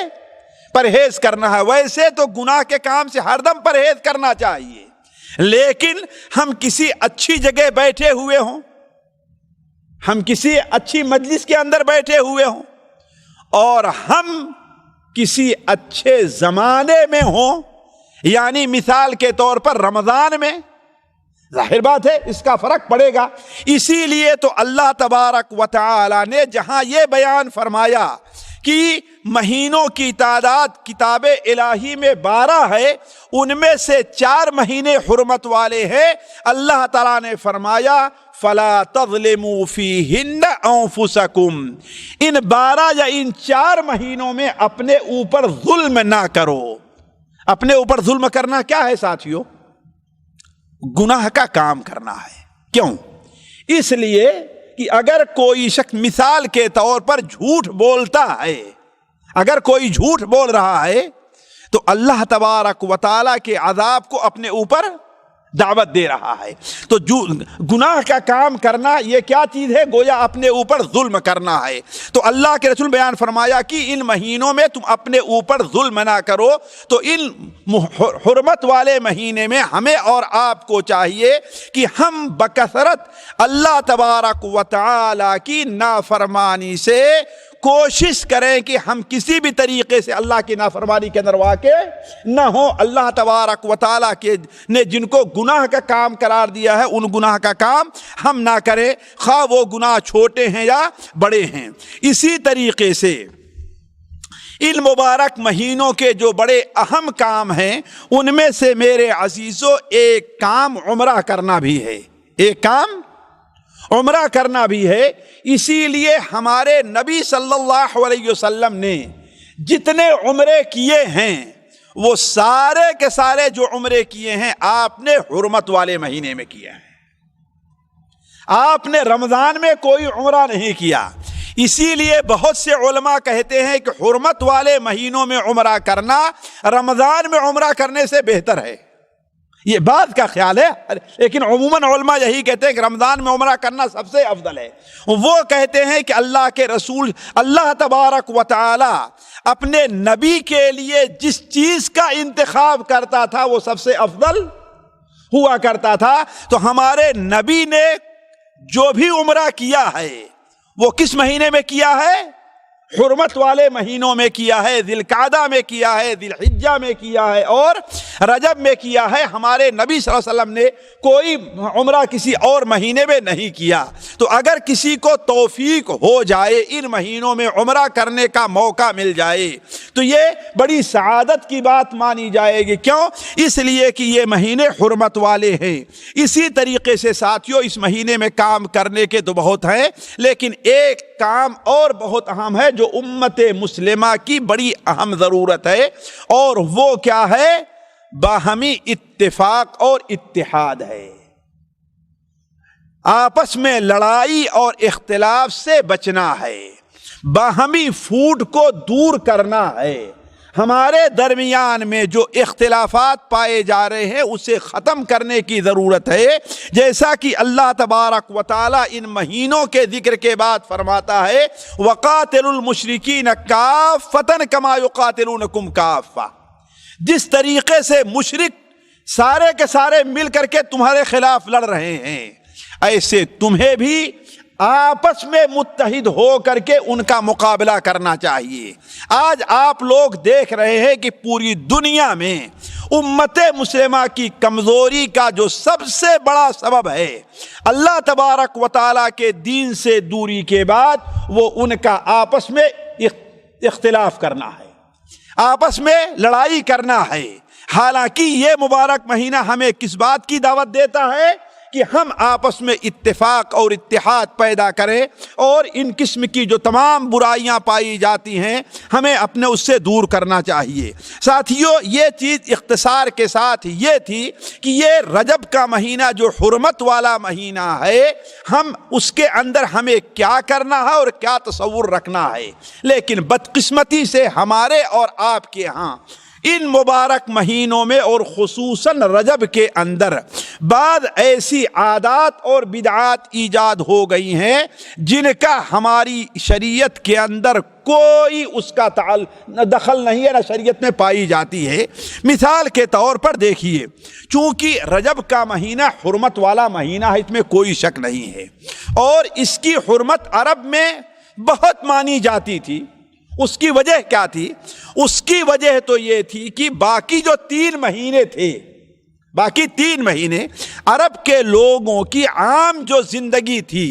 پرہیز کرنا ہے۔ ویسے تو گناہ کے کام سے ہر دم پرہیز کرنا چاہیے، لیکن ہم کسی اچھی جگہ بیٹھے ہوئے ہوں، ہم کسی اچھی مجلس کے اندر بیٹھے ہوئے ہوں اور ہم کسی اچھے زمانے میں ہوں، یعنی مثال کے طور پر رمضان میں، ظاہر بات ہے اس کا فرق پڑے گا۔ اسی لیے تو اللہ تبارک و تعالی نے جہاں یہ بیان فرمایا کہ مہینوں کی تعداد کتاب الہی میں 12 ہے، ان میں سے 4 مہینے حرمت والے ہیں، اللہ تعالیٰ نے فرمایا فَلَا تَظْلِمُوا فِيهِنَّ أَنفُسَكُمْ، ان 12 یا ان 4 مہینوں میں اپنے اوپر ظلم نہ کرو۔ اپنے اوپر ظلم کرنا کیا ہے ساتھیوں؟ گناہ کا کام کرنا ہے۔ کیوں؟ اس لیے کہ اگر کوئی شخص مثال کے طور پر جھوٹ بولتا ہے، اگر کوئی جھوٹ بول رہا ہے تو اللہ تبارک و تعالیٰ کے عذاب کو اپنے اوپر دعوت دے رہا ہے۔ تو گناہ کا کام کرنا یہ کیا چیز ہے؟ گویا اپنے اوپر ظلم کرنا ہے۔ تو اللہ کے رسول بیان فرمایا کہ ان مہینوں میں تم اپنے اوپر ظلم نہ کرو۔ تو ان حرمت والے مہینے میں ہمیں اور آپ کو چاہیے کہ ہم بکثرت اللہ تبارک و تعالی کی نافرمانی سے کوشش کریں کہ ہم کسی بھی طریقے سے اللہ کی نافرمانی کے اندر واقع نہ ہو۔ اللہ تبارک و تعالیٰ کے نے جن کو گناہ کا کام قرار دیا ہے ان گناہ کا کام ہم نہ کریں، خواہ وہ گناہ چھوٹے ہیں یا بڑے ہیں۔ اسی طریقے سے ان مبارک مہینوں کے جو بڑے اہم کام ہیں ان میں سے میرے عزیزوں ایک کام عمرہ کرنا بھی ہے، ایک کام عمرہ کرنا بھی ہے۔ اسی لیے ہمارے نبی صلی اللہ علیہ وسلم نے جتنے عمرے کیے ہیں وہ سارے کے سارے جو عمرے کیے ہیں آپ نے حرمت والے مہینے میں کیا ہے۔ آپ نے رمضان میں کوئی عمرہ نہیں کیا۔ اسی لیے بہت سے علماء کہتے ہیں کہ حرمت والے مہینوں میں عمرہ کرنا رمضان میں عمرہ کرنے سے بہتر ہے۔ یہ بات کا خیال ہے، لیکن عموماً علماء یہی کہتے ہیں کہ رمضان میں عمرہ کرنا سب سے افضل ہے۔ وہ کہتے ہیں کہ اللہ کے رسول اللہ تبارک و تعالی اپنے نبی کے لیے جس چیز کا انتخاب کرتا تھا وہ سب سے افضل ہوا کرتا تھا۔ تو ہمارے نبی نے جو بھی عمرہ کیا ہے وہ کس مہینے میں کیا ہے؟ حرمت والے مہینوں میں کیا ہے، ذی القعدہ میں کیا ہے، ذی الحجہ میں کیا ہے اور رجب میں کیا ہے۔ ہمارے نبی صلی اللہ علیہ وسلم نے کوئی عمرہ کسی اور مہینے میں نہیں کیا۔ تو اگر کسی کو توفیق ہو جائے ان مہینوں میں عمرہ کرنے کا موقع مل جائے تو یہ بڑی سعادت کی بات مانی جائے گی۔ کیوں؟ اس لیے کہ یہ مہینے حرمت والے ہیں۔ اسی طریقے سے ساتھیوں اس مہینے میں کام کرنے کے تو بہت ہیں، لیکن ایک کام اور بہت اہم ہے جو امت مسلمہ کی بڑی اہم ضرورت ہے، اور وہ کیا ہے؟ باہمی اتفاق اور اتحاد ہے۔ آپس میں لڑائی اور اختلاف سے بچنا ہے، باہمی پھوٹ کو دور کرنا ہے، ہمارے درمیان میں جو اختلافات پائے جا رہے ہیں اسے ختم کرنے کی ضرورت ہے، جیسا کہ اللہ تبارک و تعالیٰ ان مہینوں کے ذکر کے بعد فرماتا ہے وَقَاتِلُوا الْمُشْرِكِينَ كَافَّةً كَمَا يُقَاتِلُونَكُمْ كَافَّةً، جس طریقے سے مشرک سارے کے سارے مل کر کے تمہارے خلاف لڑ رہے ہیں، ایسے تمہیں بھی آپس میں متحد ہو کر کے ان کا مقابلہ کرنا چاہیے۔ آج آپ لوگ دیکھ رہے ہیں کہ پوری دنیا میں امت مسلمہ کی کمزوری کا جو سب سے بڑا سبب ہے اللہ تبارک و تعالیٰ کے دین سے دوری کے بعد، وہ ان کا آپس میں اختلاف کرنا ہے، آپس میں لڑائی کرنا ہے۔ حالانکہ یہ مبارک مہینہ ہمیں کس بات کی دعوت دیتا ہے کہ ہم آپس میں اتفاق اور اتحاد پیدا کریں، اور ان قسم کی جو تمام برائیاں پائی جاتی ہیں ہمیں اپنے اس سے دور کرنا چاہیے۔ ساتھیوں، یہ چیز اختصار کے ساتھ یہ تھی کہ یہ رجب کا مہینہ جو حرمت والا مہینہ ہے، ہم اس کے اندر ہمیں کیا کرنا ہے اور کیا تصور رکھنا ہے، لیکن بدقسمتی سے ہمارے اور آپ کے ہاں ان مبارک مہینوں میں اور خصوصاً رجب کے اندر بعض ایسی عادات اور بدعات ایجاد ہو گئی ہیں جن کا ہماری شریعت کے اندر کوئی اس کا دخل نہیں ہے، نہ شریعت میں پائی جاتی ہے۔ مثال کے طور پر دیکھیے، چونکہ رجب کا مہینہ حرمت والا مہینہ ہے، اس میں کوئی شک نہیں ہے، اور اس کی حرمت عرب میں بہت مانی جاتی تھی۔ اس کی وجہ کیا تھی؟ اس کی وجہ تو یہ تھی کہ باقی جو 3 مہینے تھے، باقی 3 مہینے عرب کے لوگوں کی عام جو زندگی تھی،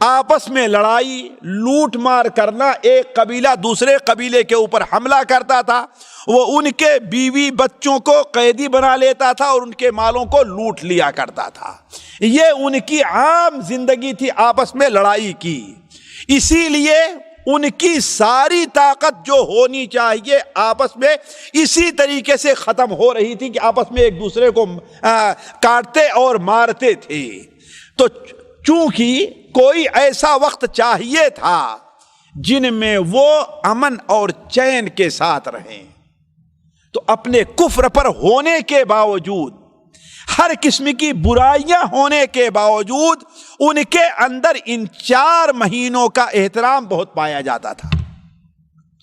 آپس میں لڑائی لوٹ مار کرنا، ایک قبیلہ دوسرے قبیلے کے اوپر حملہ کرتا تھا، وہ ان کے بیوی بچوں کو قیدی بنا لیتا تھا اور ان کے مالوں کو لوٹ لیا کرتا تھا۔ یہ ان کی عام زندگی تھی، آپس میں لڑائی کی۔ اسی لیے ان کی ساری طاقت جو ہونی چاہیے آپس میں اسی طریقے سے ختم ہو رہی تھی کہ آپس میں ایک دوسرے کو کاٹتے اور مارتے تھے۔ تو چونکہ کوئی ایسا وقت چاہیے تھا جن میں وہ امن اور چین کے ساتھ رہیں، تو اپنے کفر پر ہونے کے باوجود، ہر قسم کی برائیاں ہونے کے باوجود، ان کے اندر ان 4 مہینوں کا احترام بہت پایا جاتا تھا۔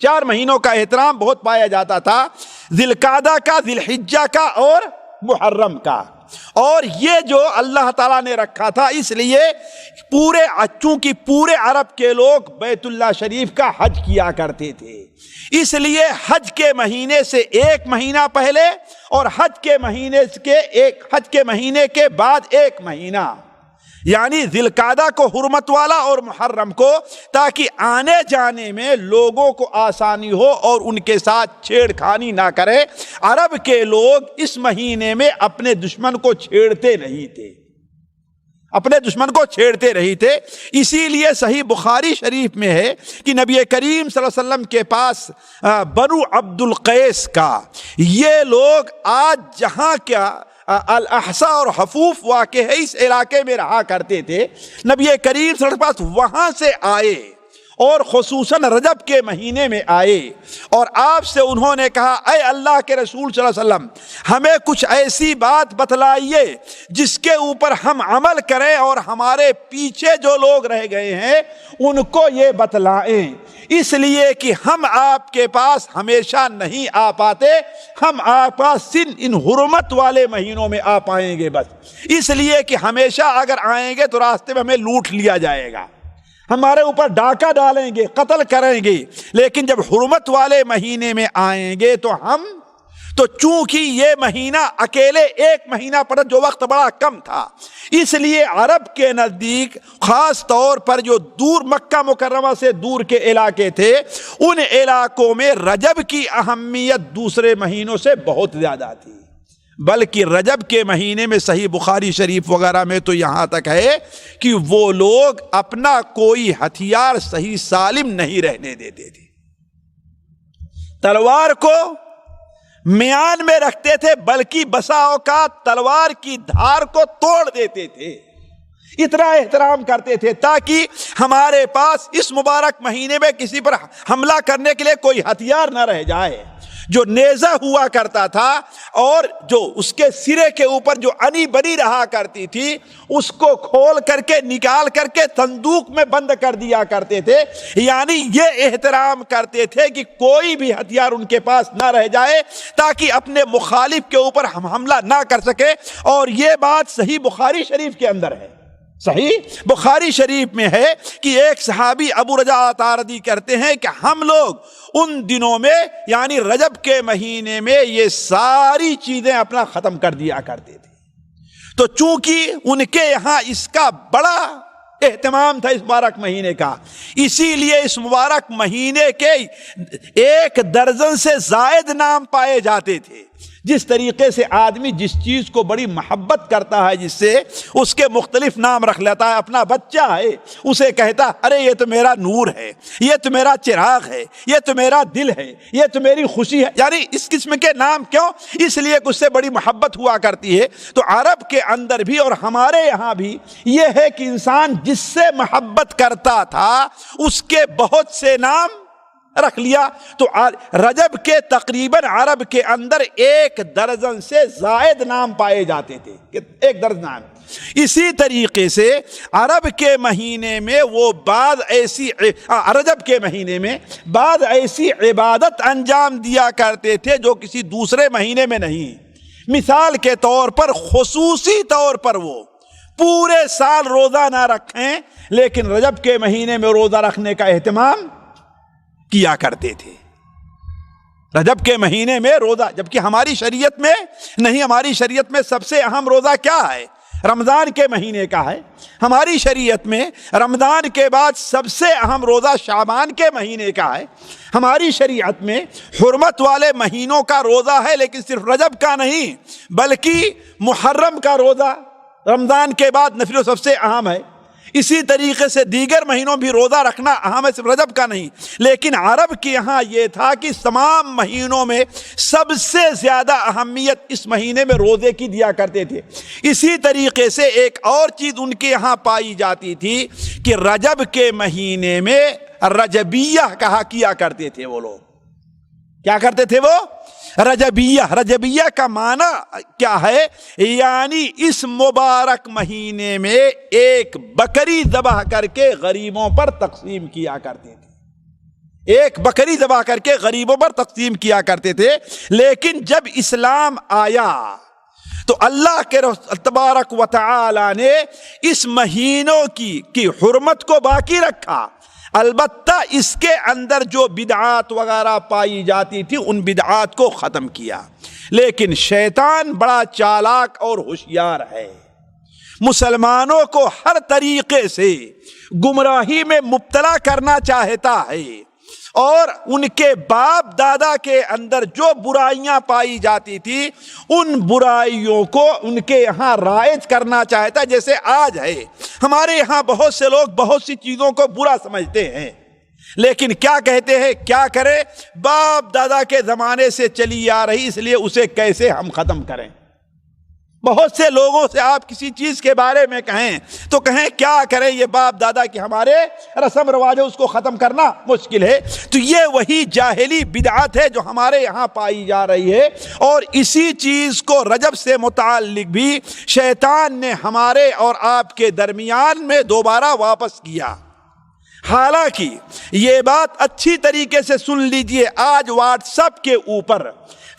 4 مہینوں کا احترام بہت پایا جاتا تھا، ذی القعدہ کا، ذی الحجہ کا اور محرم کا۔ اور یہ جو اللہ تعالیٰ نے رکھا تھا، اس لیے چونکہ پورے عرب کے لوگ بیت اللہ شریف کا حج کیا کرتے تھے، اس لیے حج کے مہینے سے 1 مہینہ پہلے اور حج کے مہینے کے بعد 1 مہینہ، یعنی ذی القعدہ کو حرمت والا اور محرم کو، تاکہ آنے جانے میں لوگوں کو آسانی ہو اور ان کے ساتھ چھیڑ خانی نہ کرے۔ عرب کے لوگ اس مہینے میں اپنے دشمن کو چھیڑتے نہیں تھے، اپنے دشمن کو چھیڑتے رہی تھے۔ اسی لیے صحیح بخاری شریف میں ہے کہ نبی کریم صلی اللہ علیہ وسلم کے پاس بنو عبد القیس کا یہ لوگ آج جہاں کیا الاحساء اور حفوف واقع ہے، اس علاقے میں رہا کرتے تھے، نبی کریم صلی اللہ علیہ وسلم کے پاس وہاں سے آئے اور خصوصاً رجب کے مہینے میں آئے، اور آپ سے انہوں نے کہا اے اللہ کے رسول صلی اللہ علیہ وسلم، ہمیں کچھ ایسی بات بتلائیے جس کے اوپر ہم عمل کریں اور ہمارے پیچھے جو لوگ رہ گئے ہیں ان کو یہ بتلائیں، اس لیے کہ ہم آپ کے پاس ہمیشہ نہیں آ پاتے، ہم آپ پاس ان حرمت والے مہینوں میں آ پائیں گے بس، اس لیے کہ ہمیشہ اگر آئیں گے تو راستے میں ہمیں لوٹ لیا جائے گا، ہمارے اوپر ڈاکہ ڈالیں گے، قتل کریں گے، لیکن جب حرمت والے مہینے میں آئیں گے تو چونکہ یہ مہینہ اکیلے 1 مہینہ پڑا، جو وقت بڑا کم تھا، اس لیے عرب کے نزدیک خاص طور پر جو دور مکہ مکرمہ سے دور کے علاقے تھے، ان علاقوں میں رجب کی اہمیت دوسرے مہینوں سے بہت زیادہ تھی، بلکہ رجب کے مہینے میں صحیح بخاری شریف وغیرہ میں تو یہاں تک ہے کہ وہ لوگ اپنا کوئی ہتھیار صحیح سالم نہیں رہنے دیتے تھے، تلوار کو میان میں رکھتے تھے، بلکہ بسا اوقات تلوار کی دھار کو توڑ دیتے تھے، اتنا احترام کرتے تھے تاکہ ہمارے پاس اس مبارک مہینے میں کسی پر حملہ کرنے کے لیے کوئی ہتھیار نہ رہ جائے۔ جو نیزہ ہوا کرتا تھا اور جو اس کے سرے کے اوپر جو انی بنی رہا کرتی تھی اس کو کھول کر کے نکال کر کے صندوق میں بند کر دیا کرتے تھے. یعنی یہ احترام کرتے تھے کہ کوئی بھی ہتھیار ان کے پاس نہ رہ جائے تاکہ اپنے مخالف کے اوپر ہم حملہ نہ کر سکے. اور یہ بات صحیح بخاری شریف کے اندر ہے. صحیح بخاری شریف میں ہے کہ ایک صحابی ابو رجاء عطاردی کرتے ہیں کہ ہم لوگ ان دنوں میں یعنی رجب کے مہینے میں یہ ساری چیزیں اپنا ختم کر دیا کرتے تھے. تو چونکہ ان کے یہاں اس کا بڑا اہتمام تھا اس مبارک مہینے کا، اسی لیے اس مبارک مہینے کے 1 درجن سے زائد نام پائے جاتے تھے. جس طریقے سے آدمی جس چیز کو بڑی محبت کرتا ہے جس سے اس کے مختلف نام رکھ لیتا ہے. اپنا بچہ ہے اسے کہتا ارے یہ تو میرا نور ہے، یہ تو میرا چراغ ہے، یہ تو میرا دل ہے، یہ تو میری خوشی ہے. یعنی اس قسم کے نام کیوں؟ اس لیے کہ اس سے بڑی محبت ہوا کرتی ہے. تو عرب کے اندر بھی اور ہمارے یہاں بھی یہ ہے کہ انسان جس سے محبت کرتا تھا اس کے بہت سے نام رکھ لیا. تو رجب کے تقریباً عرب کے اندر 1 درجن سے زائد نام پائے جاتے تھے، 1 درجن نام. اسی طریقے سے عرب کے مہینے میں وہ رجب کے مہینے میں بعض ایسی عبادت انجام دیا کرتے تھے جو کسی دوسرے مہینے میں نہیں. مثال کے طور پر خصوصی طور پر وہ پورے سال روزہ نہ رکھیں لیکن رجب کے مہینے میں روزہ رکھنے کا اہتمام کیا کرتے تھے. رجب کے مہینے میں روزہ، جبکہ ہماری شریعت میں نہیں، ہماری شریعت میں سب سے اہم روزہ کیا ہے؟ رمضان کے مہینے کا ہے. ہماری شریعت میں رمضان کے بعد سب سے اہم روزہ شعبان کے مہینے کا ہے. ہماری شریعت میں حرمت والے مہینوں کا روزہ ہے لیکن صرف رجب کا نہیں بلکہ محرم کا روزہ رمضان کے بعد نفل سب سے اہم ہے. اسی طریقے سے دیگر مہینوں بھی روزہ رکھنا اہم ہے، صرف رجب کا نہیں. لیکن عرب کے یہاں یہ تھا کہ تمام مہینوں میں سب سے زیادہ اہمیت اس مہینے میں روزے کی دیا کرتے تھے. اسی طریقے سے ایک اور چیز ان کے یہاں پائی جاتی تھی کہ رجب کے مہینے میں رجبیہ کہا کیا کرتے تھے. وہ لوگ کیا کرتے تھے؟ وہ رجبیہ کا معنی کیا ہے؟ یعنی اس مبارک مہینے میں ایک بکری ذبح کر کے غریبوں پر تقسیم کیا کرتے تھے. ایک بکری ذبح کر کے غریبوں پر تقسیم کیا کرتے تھے. لیکن جب اسلام آیا تو اللہ کے تبارک و تعالی نے اس مہینوں کی حرمت کو باقی رکھا. البتہ اس کے اندر جو بدعات وغیرہ پائی جاتی تھی ان بدعات کو ختم کیا. لیکن شیطان بڑا چالاک اور ہوشیار ہے، مسلمانوں کو ہر طریقے سے گمراہی میں مبتلا کرنا چاہتا ہے اور ان کے باپ دادا کے اندر جو برائیاں پائی جاتی تھی ان برائیوں کو ان کے یہاں رائج کرنا چاہتا ہے. جیسے آج ہے ہمارے یہاں بہت سے لوگ بہت سی چیزوں کو برا سمجھتے ہیں لیکن کیا کہتے ہیں؟ کیا کرے؟ باپ دادا کے زمانے سے چلی آ رہی اس لیے اسے کیسے ہم ختم کریں. بہت سے لوگوں سے آپ کسی چیز کے بارے میں کہیں تو کہیں کیا کریں، یہ باپ دادا کی ہمارے رسم رواج ہے، اس کو ختم کرنا مشکل ہے. تو یہ وہی جاہلی بدعت ہے جو ہمارے یہاں پائی جا رہی ہے. اور اسی چیز کو رجب سے متعلق بھی شیطان نے ہمارے اور آپ کے درمیان میں دوبارہ واپس کیا. حالانکہ یہ بات اچھی طریقے سے سن لیجئے، آج واٹس ایپ کے اوپر،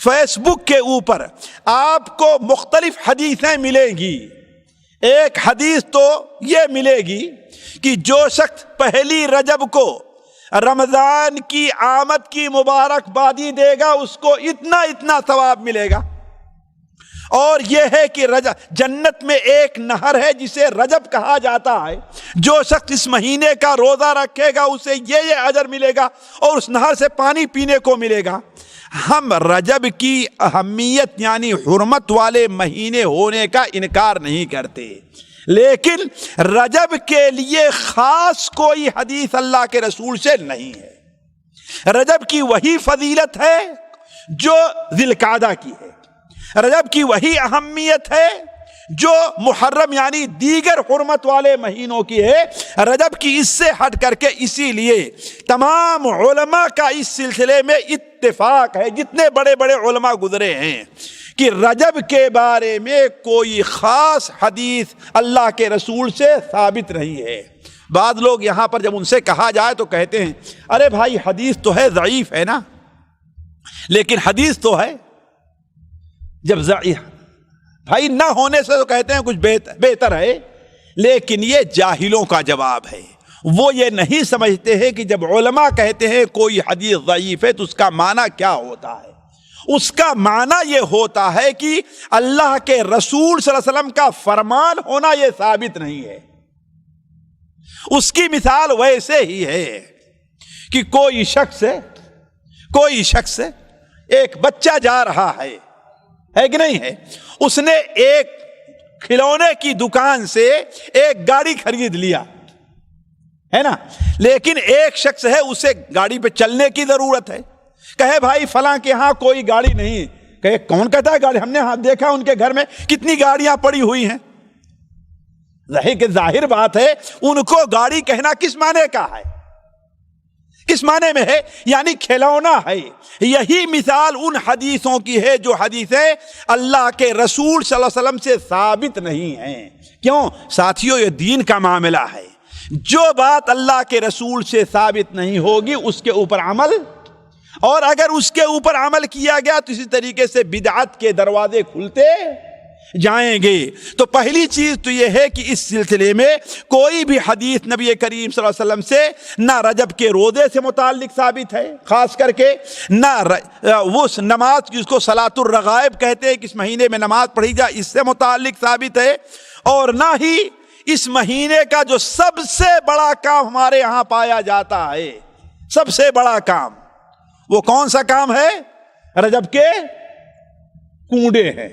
فیس بک کے اوپر آپ کو مختلف حدیثیں ملیں گی. ایک حدیث تو یہ ملے گی کہ جو شخص پہلی رجب کو رمضان کی آمد کی مبارکبادی دے گا اس کو اتنا ثواب ملے گا. اور یہ ہے کہ جنت میں ایک نہر ہے جسے رجب کہا جاتا ہے، جو شخص اس مہینے کا روزہ رکھے گا اسے یہ اجر ملے گا اور اس نہر سے پانی پینے کو ملے گا. ہم رجب کی اہمیت یعنی حرمت والے مہینے ہونے کا انکار نہیں کرتے، لیکن رجب کے لیے خاص کوئی حدیث اللہ کے رسول سے نہیں ہے. رجب کی وہی فضیلت ہے جو ذی القعدہ کی ہے، رجب کی وہی اہمیت ہے جو محرم یعنی دیگر حرمت والے مہینوں کی ہے، رجب کی اس سے ہٹ کر کے، اسی لیے تمام علماء کا اس سلسلے میں اتفاق ہے، جتنے بڑے بڑے علماء گزرے ہیں، کہ رجب کے بارے میں کوئی خاص حدیث اللہ کے رسول سے ثابت نہیں ہے۔ بعض لوگ یہاں پر جب ان سے کہا جائے تو کہتے ہیں ارے بھائی حدیث تو ہے، ضعیف ہے نا، لیکن حدیث تو ہے۔ جب ضعیف بھائی نہ ہونے سے تو کہتے ہیں کچھ بہتر ہے، لیکن یہ جاہلوں کا جواب ہے۔ وہ یہ نہیں سمجھتے ہیں کہ جب علماء کہتے ہیں کوئی حدیث ضعیف ہے تو اس کا معنی کیا ہوتا ہے۔ اس کا معنی یہ ہوتا ہے کہ اللہ کے رسول صلی اللہ علیہ وسلم کا فرمان ہونا یہ ثابت نہیں ہے۔ اس کی مثال ویسے ہی ہے کہ کوئی شخص ایک بچہ جا رہا ہے کہ نہیں ہے، اس نے ایک کھلونے کی دکان سے ایک گاڑی خرید لیا ہے نا، لیکن ایک شخص ہے اسے گاڑی پہ چلنے کی ضرورت ہے، کہے بھائی فلاں کے ہاں کوئی گاڑی نہیں، کہے کون کہتا ہے گاڑی، ہم نے دیکھا ان کے گھر میں کتنی گاڑیاں پڑی ہوئی ہیں۔ ظاہر بات ہے ان کو گاڑی کہنا کس معنی کا ہے، کس معنی میں ہے، یعنی کھلونا ہے۔ یہی مثال ان حدیثوں کی ہے جو حدیثیں اللہ کے رسول صلی اللہ علیہ وسلم سے ثابت نہیں ہیں۔ کیوں ساتھیوں، یہ دین کا معاملہ ہے، جو بات اللہ کے رسول سے ثابت نہیں ہوگی اس کے اوپر عمل، اور اگر اس کے اوپر عمل کیا گیا تو اسی طریقے سے بدعت کے دروازے کھلتے جائیں گے۔ تو پہلی چیز تو یہ ہے کہ اس سلسلے میں کوئی بھی حدیث نبی کریم صلی اللہ علیہ وسلم سے نہ رجب کے روزے سے متعلق ثابت ہے، خاص کر کے نہ وہ نماز جس کو صلاۃ الرغائب کہتے ہیں کہ اس مہینے میں نماز پڑھی جائے اس سے متعلق ثابت ہے، اور نہ ہی اس مہینے کا جو سب سے بڑا کام ہمارے ہاں پایا جاتا ہے، سب سے بڑا کام وہ کون سا کام ہے؟ رجب کے کنڈے ہیں،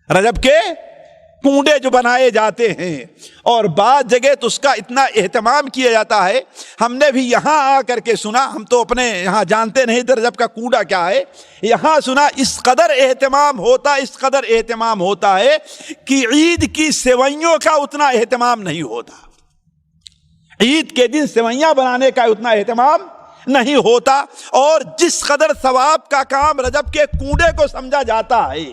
رجب کے کنڈے جو بنائے جاتے ہیں، اور بعض جگہ تو اس کا اتنا اہتمام کیا جاتا ہے، ہم نے بھی یہاں آ کر کے سنا، ہم تو اپنے یہاں جانتے نہیں تھے رجب کا کنڈا کیا ہے، یہاں سنا اس قدر اہتمام ہوتا ہے کہ عید کی سیوئیوں کا اتنا اہتمام نہیں ہوتا، عید کے دن سیوئیاں بنانے کا اتنا اہتمام نہیں ہوتا، اور جس قدر ثواب کا کام رجب کے کنڈے کو سمجھا جاتا ہے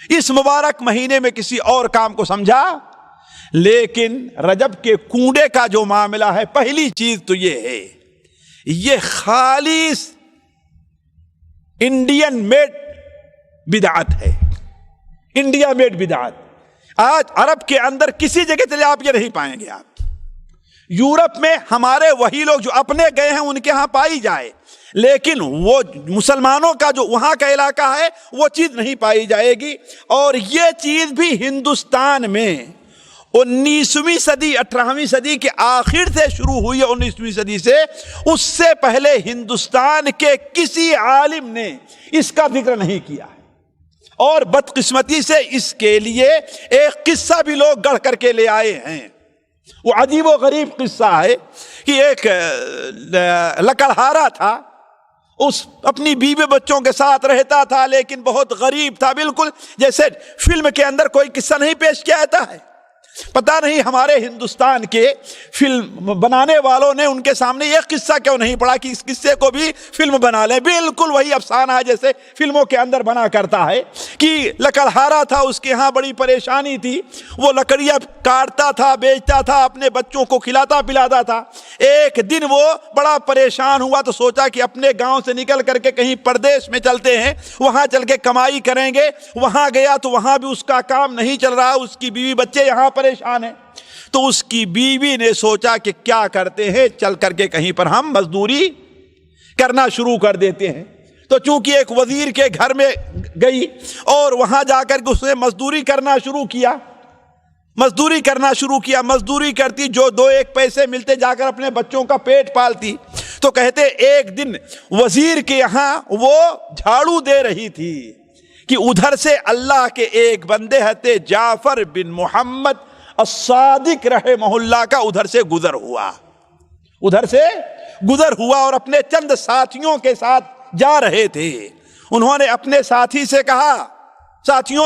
اس مبارک مہینے میں کسی اور کام کو سمجھا، لیکن رجب کے کنڈے کا جو معاملہ ہے، پہلی چیز تو یہ ہے یہ خالص انڈین میڈ بدعت ہے، انڈیا میڈ بدعت۔ آج عرب کے اندر کسی جگہ چلے آپ یہ نہیں پائیں گے، آپ یورپ میں ہمارے وہی لوگ جو اپنے گئے ہیں ان کے ہاں پائی جائے، لیکن وہ مسلمانوں کا جو وہاں کا علاقہ ہے وہ چیز نہیں پائی جائے گی۔ اور یہ چیز بھی ہندوستان میں 19ویں صدی 18ویں صدی کے آخر سے شروع ہوئی ہے، 19ویں صدی سے، اس سے پہلے ہندوستان کے کسی عالم نے اس کا ذکر نہیں کیا ہے، اور بدقسمتی سے اس کے لیے ایک قصہ بھی لوگ گڑھ کر کے لے آئے ہیں۔ وہ عجیب و غریب قصہ ہے کہ ایک لکڑہارا تھا، اس اپنی بیوی بچوں کے ساتھ رہتا تھا، لیکن بہت غریب تھا، بالکل جیسے فلم کے اندر کوئی قصہ نہیں پیش کیا جاتا ہے۔ پتہ نہیں ہمارے ہندوستان کے فلم بنانے والوں نے ان کے سامنے یہ قصہ کیوں نہیں پڑھا کہ اس قصے کو بھی فلم بنا لیں۔ بالکل وہی افسانہ ہے جیسے فلموں کے اندر بنا کرتا ہے کہ لکڑہارا تھا، اس کے ہاں بڑی پریشانی تھی، وہ لکڑیاں کاٹتا تھا، بیچتا تھا، اپنے بچوں کو کھلاتا پلاتا تھا۔ ایک دن وہ بڑا پریشان ہوا تو سوچا کہ اپنے گاؤں سے نکل کر کے کہیں پردیش میں چلتے ہیں، وہاں چل کے کمائی کریں گے۔ وہاں گیا تو وہاں بھی اس کا کام نہیں چل رہا، اس کی بیوی بچے یہاں پریشان ہیں، تو اس کی بیوی نے سوچا کہ کیا کرتے ہیں، چل کر کے کہیں پر ہم مزدوری کرنا شروع کر دیتے ہیں۔ تو چونکہ ایک وزیر کے گھر میں گئی اور وہاں جا کر کے اس نے مزدوری کرنا شروع کیا، مزدوری کرتی، جو 2-1 پیسے ملتے جا کر اپنے بچوں کا پیٹ پالتی۔ تو کہتے ایک دن وزیر کے یہاں وہ جھاڑو دے رہی تھی کہ ادھر سے اللہ کے ایک بندے حضرت جعفر بن محمد الصادق رحمہ اللہ کا ادھر سے گزر ہوا اور اپنے چند ساتھیوں کے ساتھ جا رہے تھے۔ انہوں نے اپنے ساتھیوں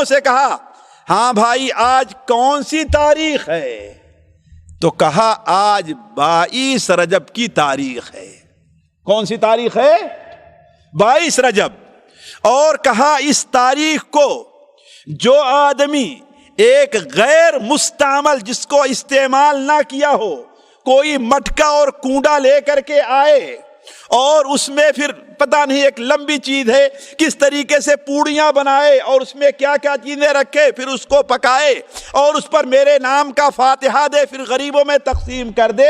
سے کہا ہاں بھائی آج کون سی تاریخ ہے؟ تو کہا آج 22 رجب کی تاریخ ہے۔ کون سی تاریخ ہے؟ 22 رجب۔ اور کہا اس تاریخ کو جو آدمی ایک غیر مستعمل، جس کو استعمال نہ کیا ہو، کوئی مٹکا اور کنڈا لے کر کے آئے اور اس میں پھر پتہ نہیں ایک لمبی چیز ہے کس طریقے سے پوڑیاں بنائے اور اس میں کیا کیا چیزیں رکھے، پھر اس کو پکائے اور اس پر میرے نام کا فاتحہ دے، پھر غریبوں میں تقسیم کر دے،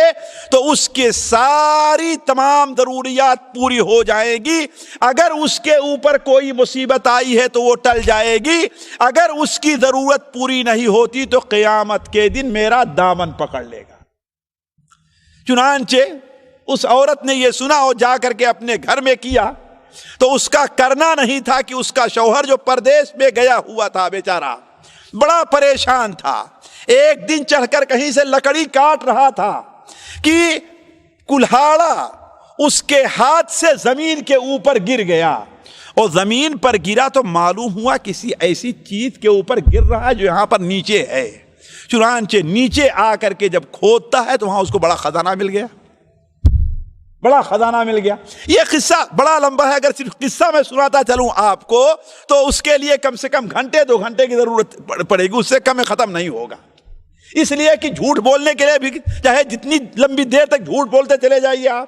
تو اس کے ساری تمام ضروریات پوری ہو جائیں گی۔ اگر اس کے اوپر کوئی مصیبت آئی ہے تو وہ ٹل جائے گی، اگر اس کی ضرورت پوری نہیں ہوتی تو قیامت کے دن میرا دامن پکڑ لے گا۔ چنانچہ اس عورت نے یہ سنا اور جا کر کے اپنے گھر میں کیا، تو اس کا کرنا نہیں تھا کہ اس کا شوہر جو پردیس میں گیا ہوا تھا بیچارہ بڑا پریشان تھا، ایک دن چڑھ کر کہیں سے لکڑی کاٹ رہا تھا کہ کلہاڑا اس کے ہاتھ سے زمین کے اوپر گر گیا، اور زمین پر گرا تو معلوم ہوا کسی ایسی چیز کے اوپر گر رہا ہے جو یہاں پر نیچے ہے۔ چنانچہ نیچے آ کر کے جب کھودتا ہے تو وہاں اس کو بڑا خزانہ مل گیا، بڑا خزانہ مل گیا۔ یہ قصہ بڑا لمبا ہے، اگر صرف قصہ میں سناتا چلوں آپ کو تو اس کے لیے کم سے کم گھنٹے 2 گھنٹے کی ضرورت پڑے گی، اس سے کم میں ختم نہیں ہوگا۔ اس لیے کہ جھوٹ بولنے کے لیے بھی چاہے جتنی لمبی دیر تک جھوٹ بولتے چلے جائیے آپ،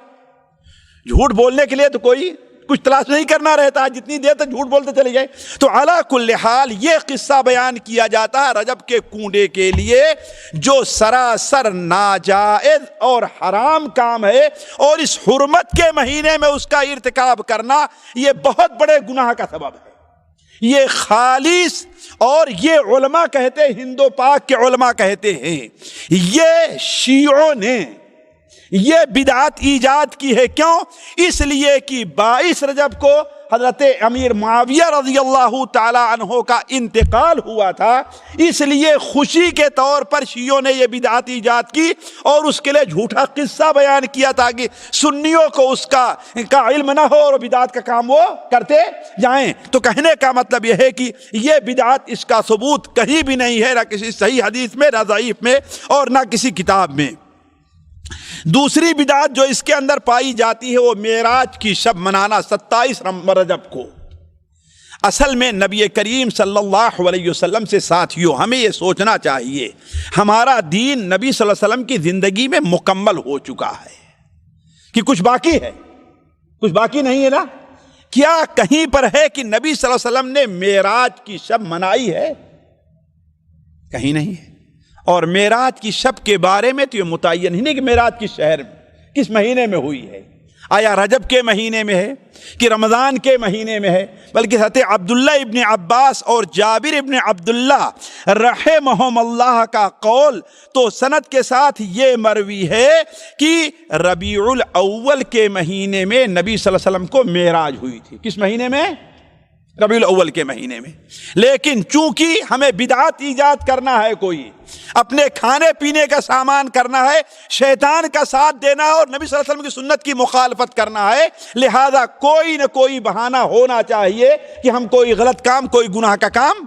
جھوٹ بولنے کے لیے تو کوئی کچھ تلاش نہیں کرنا رہتا، جتنی دیر تک جھوٹ بولتے چلے جائے۔ تو علی کل حال یہ قصہ بیان کیا جاتا ہے رجب کے کنڈے کے لیے، جو سراسر ناجائز اور حرام کام ہے، اور اس حرمت کے مہینے میں اس کا ارتکاب کرنا یہ بہت بڑے گناہ کا سبب ہے۔ یہ خالص، اور یہ علماء کہتے ہیں، ہند و پاک کے علماء کہتے ہیں، یہ شیعوں نے یہ بدعت ایجاد کی ہے۔ کیوں؟ اس لیے کہ 22 رجب کو حضرت امیر معاویہ رضی اللہ تعالی عنہ کا انتقال ہوا تھا، اس لیے خوشی کے طور پر شیعوں نے یہ بدعت ایجاد کی اور اس کے لیے جھوٹا قصہ بیان کیا تاکہ سنیوں کو اس کا علم نہ ہو اور بدعت کا کام وہ کرتے جائیں۔ تو کہنے کا مطلب یہ ہے کہ یہ بدعت، اس کا ثبوت کہیں بھی نہیں ہے، نہ کسی صحیح حدیث میں، نہ ضعیف میں، اور نہ کسی کتاب میں۔ دوسری بدعت جو اس کے اندر پائی جاتی ہے وہ معراج کی شب منانا 27 رجب کو۔ اصل میں نبی کریم صلی اللہ علیہ وسلم سے ساتھیوں ہمیں یہ سوچنا چاہیے، ہمارا دین نبی صلی اللہ علیہ وسلم کی زندگی میں مکمل ہو چکا ہے کہ کچھ باقی ہے؟ کچھ باقی نہیں ہے نا؟ کیا کہیں پر ہے کہ نبی صلی اللہ علیہ وسلم نے معراج کی شب منائی ہے؟ کہیں نہیں ہے۔ اور معراج کی شب کے بارے میں تو یہ متعین ہی نہیں کہ معراج کس شہر میں، کس مہینے میں ہوئی ہے، آیا رجب کے مہینے میں ہے کہ رمضان کے مہینے میں ہے، بلکہ حضرت عبداللہ ابن عباس اور جابر ابن عبداللہ رحمہم اللہ کا قول تو سند کے ساتھ یہ مروی ہے کہ ربیع الاول کے مہینے میں نبی صلی اللہ علیہ وسلم کو معراج ہوئی تھی۔ کس مہینے میں؟ ربیع الاول کے مہینے میں۔ لیکن چونکہ ہمیں بدعت ایجاد کرنا ہے، کوئی اپنے کھانے پینے کا سامان کرنا ہے، شیطان کا ساتھ دینا ہے اور نبی صلی اللہ علیہ وسلم کی سنت کی مخالفت کرنا ہے، لہذا کوئی نہ کوئی بہانہ ہونا چاہیے کہ ہم کوئی غلط کام، کوئی گناہ کا کام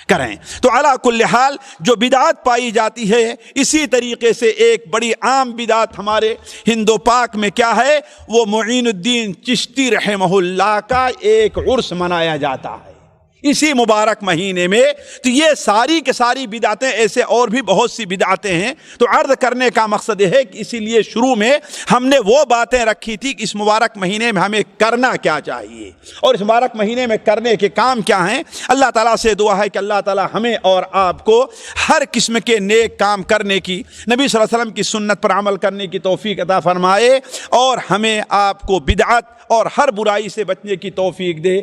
کریں۔ تو علی کل حال جو بدعت پائی جاتی ہے، اسی طریقے سے ایک بڑی عام بدعت ہمارے ہند و پاک میں کیا ہے، وہ معین الدین چشتی رحمہ اللہ کا ایک عرس منایا جاتا ہے اسی مبارک مہینے میں۔ تو یہ ساری کے ساری بدعتیں، ایسے اور بھی بہت سی بدعتیں ہیں۔ تو عرض کرنے کا مقصد یہ ہے کہ اسی لیے شروع میں ہم نے وہ باتیں رکھی تھی کہ اس مبارک مہینے میں ہمیں کرنا کیا چاہیے اور اس مبارک مہینے میں کرنے کے کام کیا ہیں۔ اللہ تعالیٰ سے دعا ہے کہ اللہ تعالیٰ ہمیں اور آپ کو ہر قسم کے نیک کام کرنے کی، نبی صلی اللہ علیہ وسلم کی سنت پر عمل کرنے کی توفیق عطا فرمائے، اور ہمیں آپ کو بدعت اور ہر برائی سے بچنے کی توفیق دے۔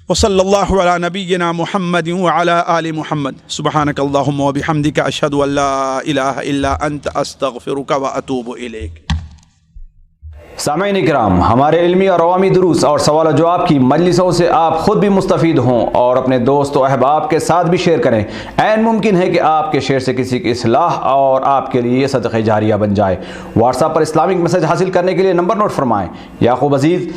وصلی اللہ علی نبینا محمد وعلی آل محمد۔ سبحانک اللہم وبحمدک، اشہد ان لا الہ الا انت، استغفرک واتوب الیک۔ سامعین اکرام، ہمارے علمی اور عوامی دروس اور سوال و جواب کی مجلسوں سے آپ خود بھی مستفید ہوں اور اپنے دوست و احباب کے ساتھ بھی شیئر کریں۔ عین ممکن ہے کہ آپ کے شیئر سے کسی کی اصلاح اور آپ کے لیے صدقہ جاریہ بن جائے۔ واٹس ایپ پر اسلامک میسج حاصل کرنے کے لیے نمبر نوٹ فرمائیں: یعقوب عزیز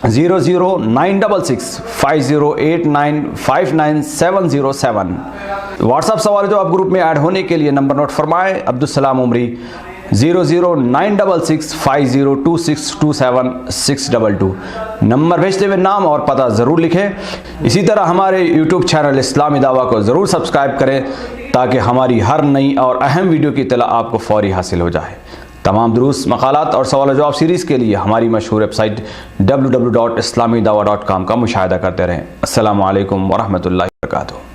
009665089590707. واٹس ایپ سوال جواب گروپ میں ایڈ ہونے کے لیے نمبر نوٹ فرمائیں. عبدالسلام عمری 0096650262762. نمبر بھیجتے ہوئے نام اور پتہ ضرور لکھیں. اسی طرح ہمارے یوٹیوب چینل اسلامی دعویٰ کو ضرور سبسکرائب کریں تاکہ ہماری ہر نئی اور اہم ویڈیو کی اطلاع آپ کو فوری حاصل ہو جائے. تمام دروس، مقالات اور سوال و جواب سیریز کے لیے ہماری مشہور ویب سائٹ www.islamidawah.com کا مشاہدہ کرتے رہیں. السلام علیکم ورحمۃ اللہ وبرکاتہ.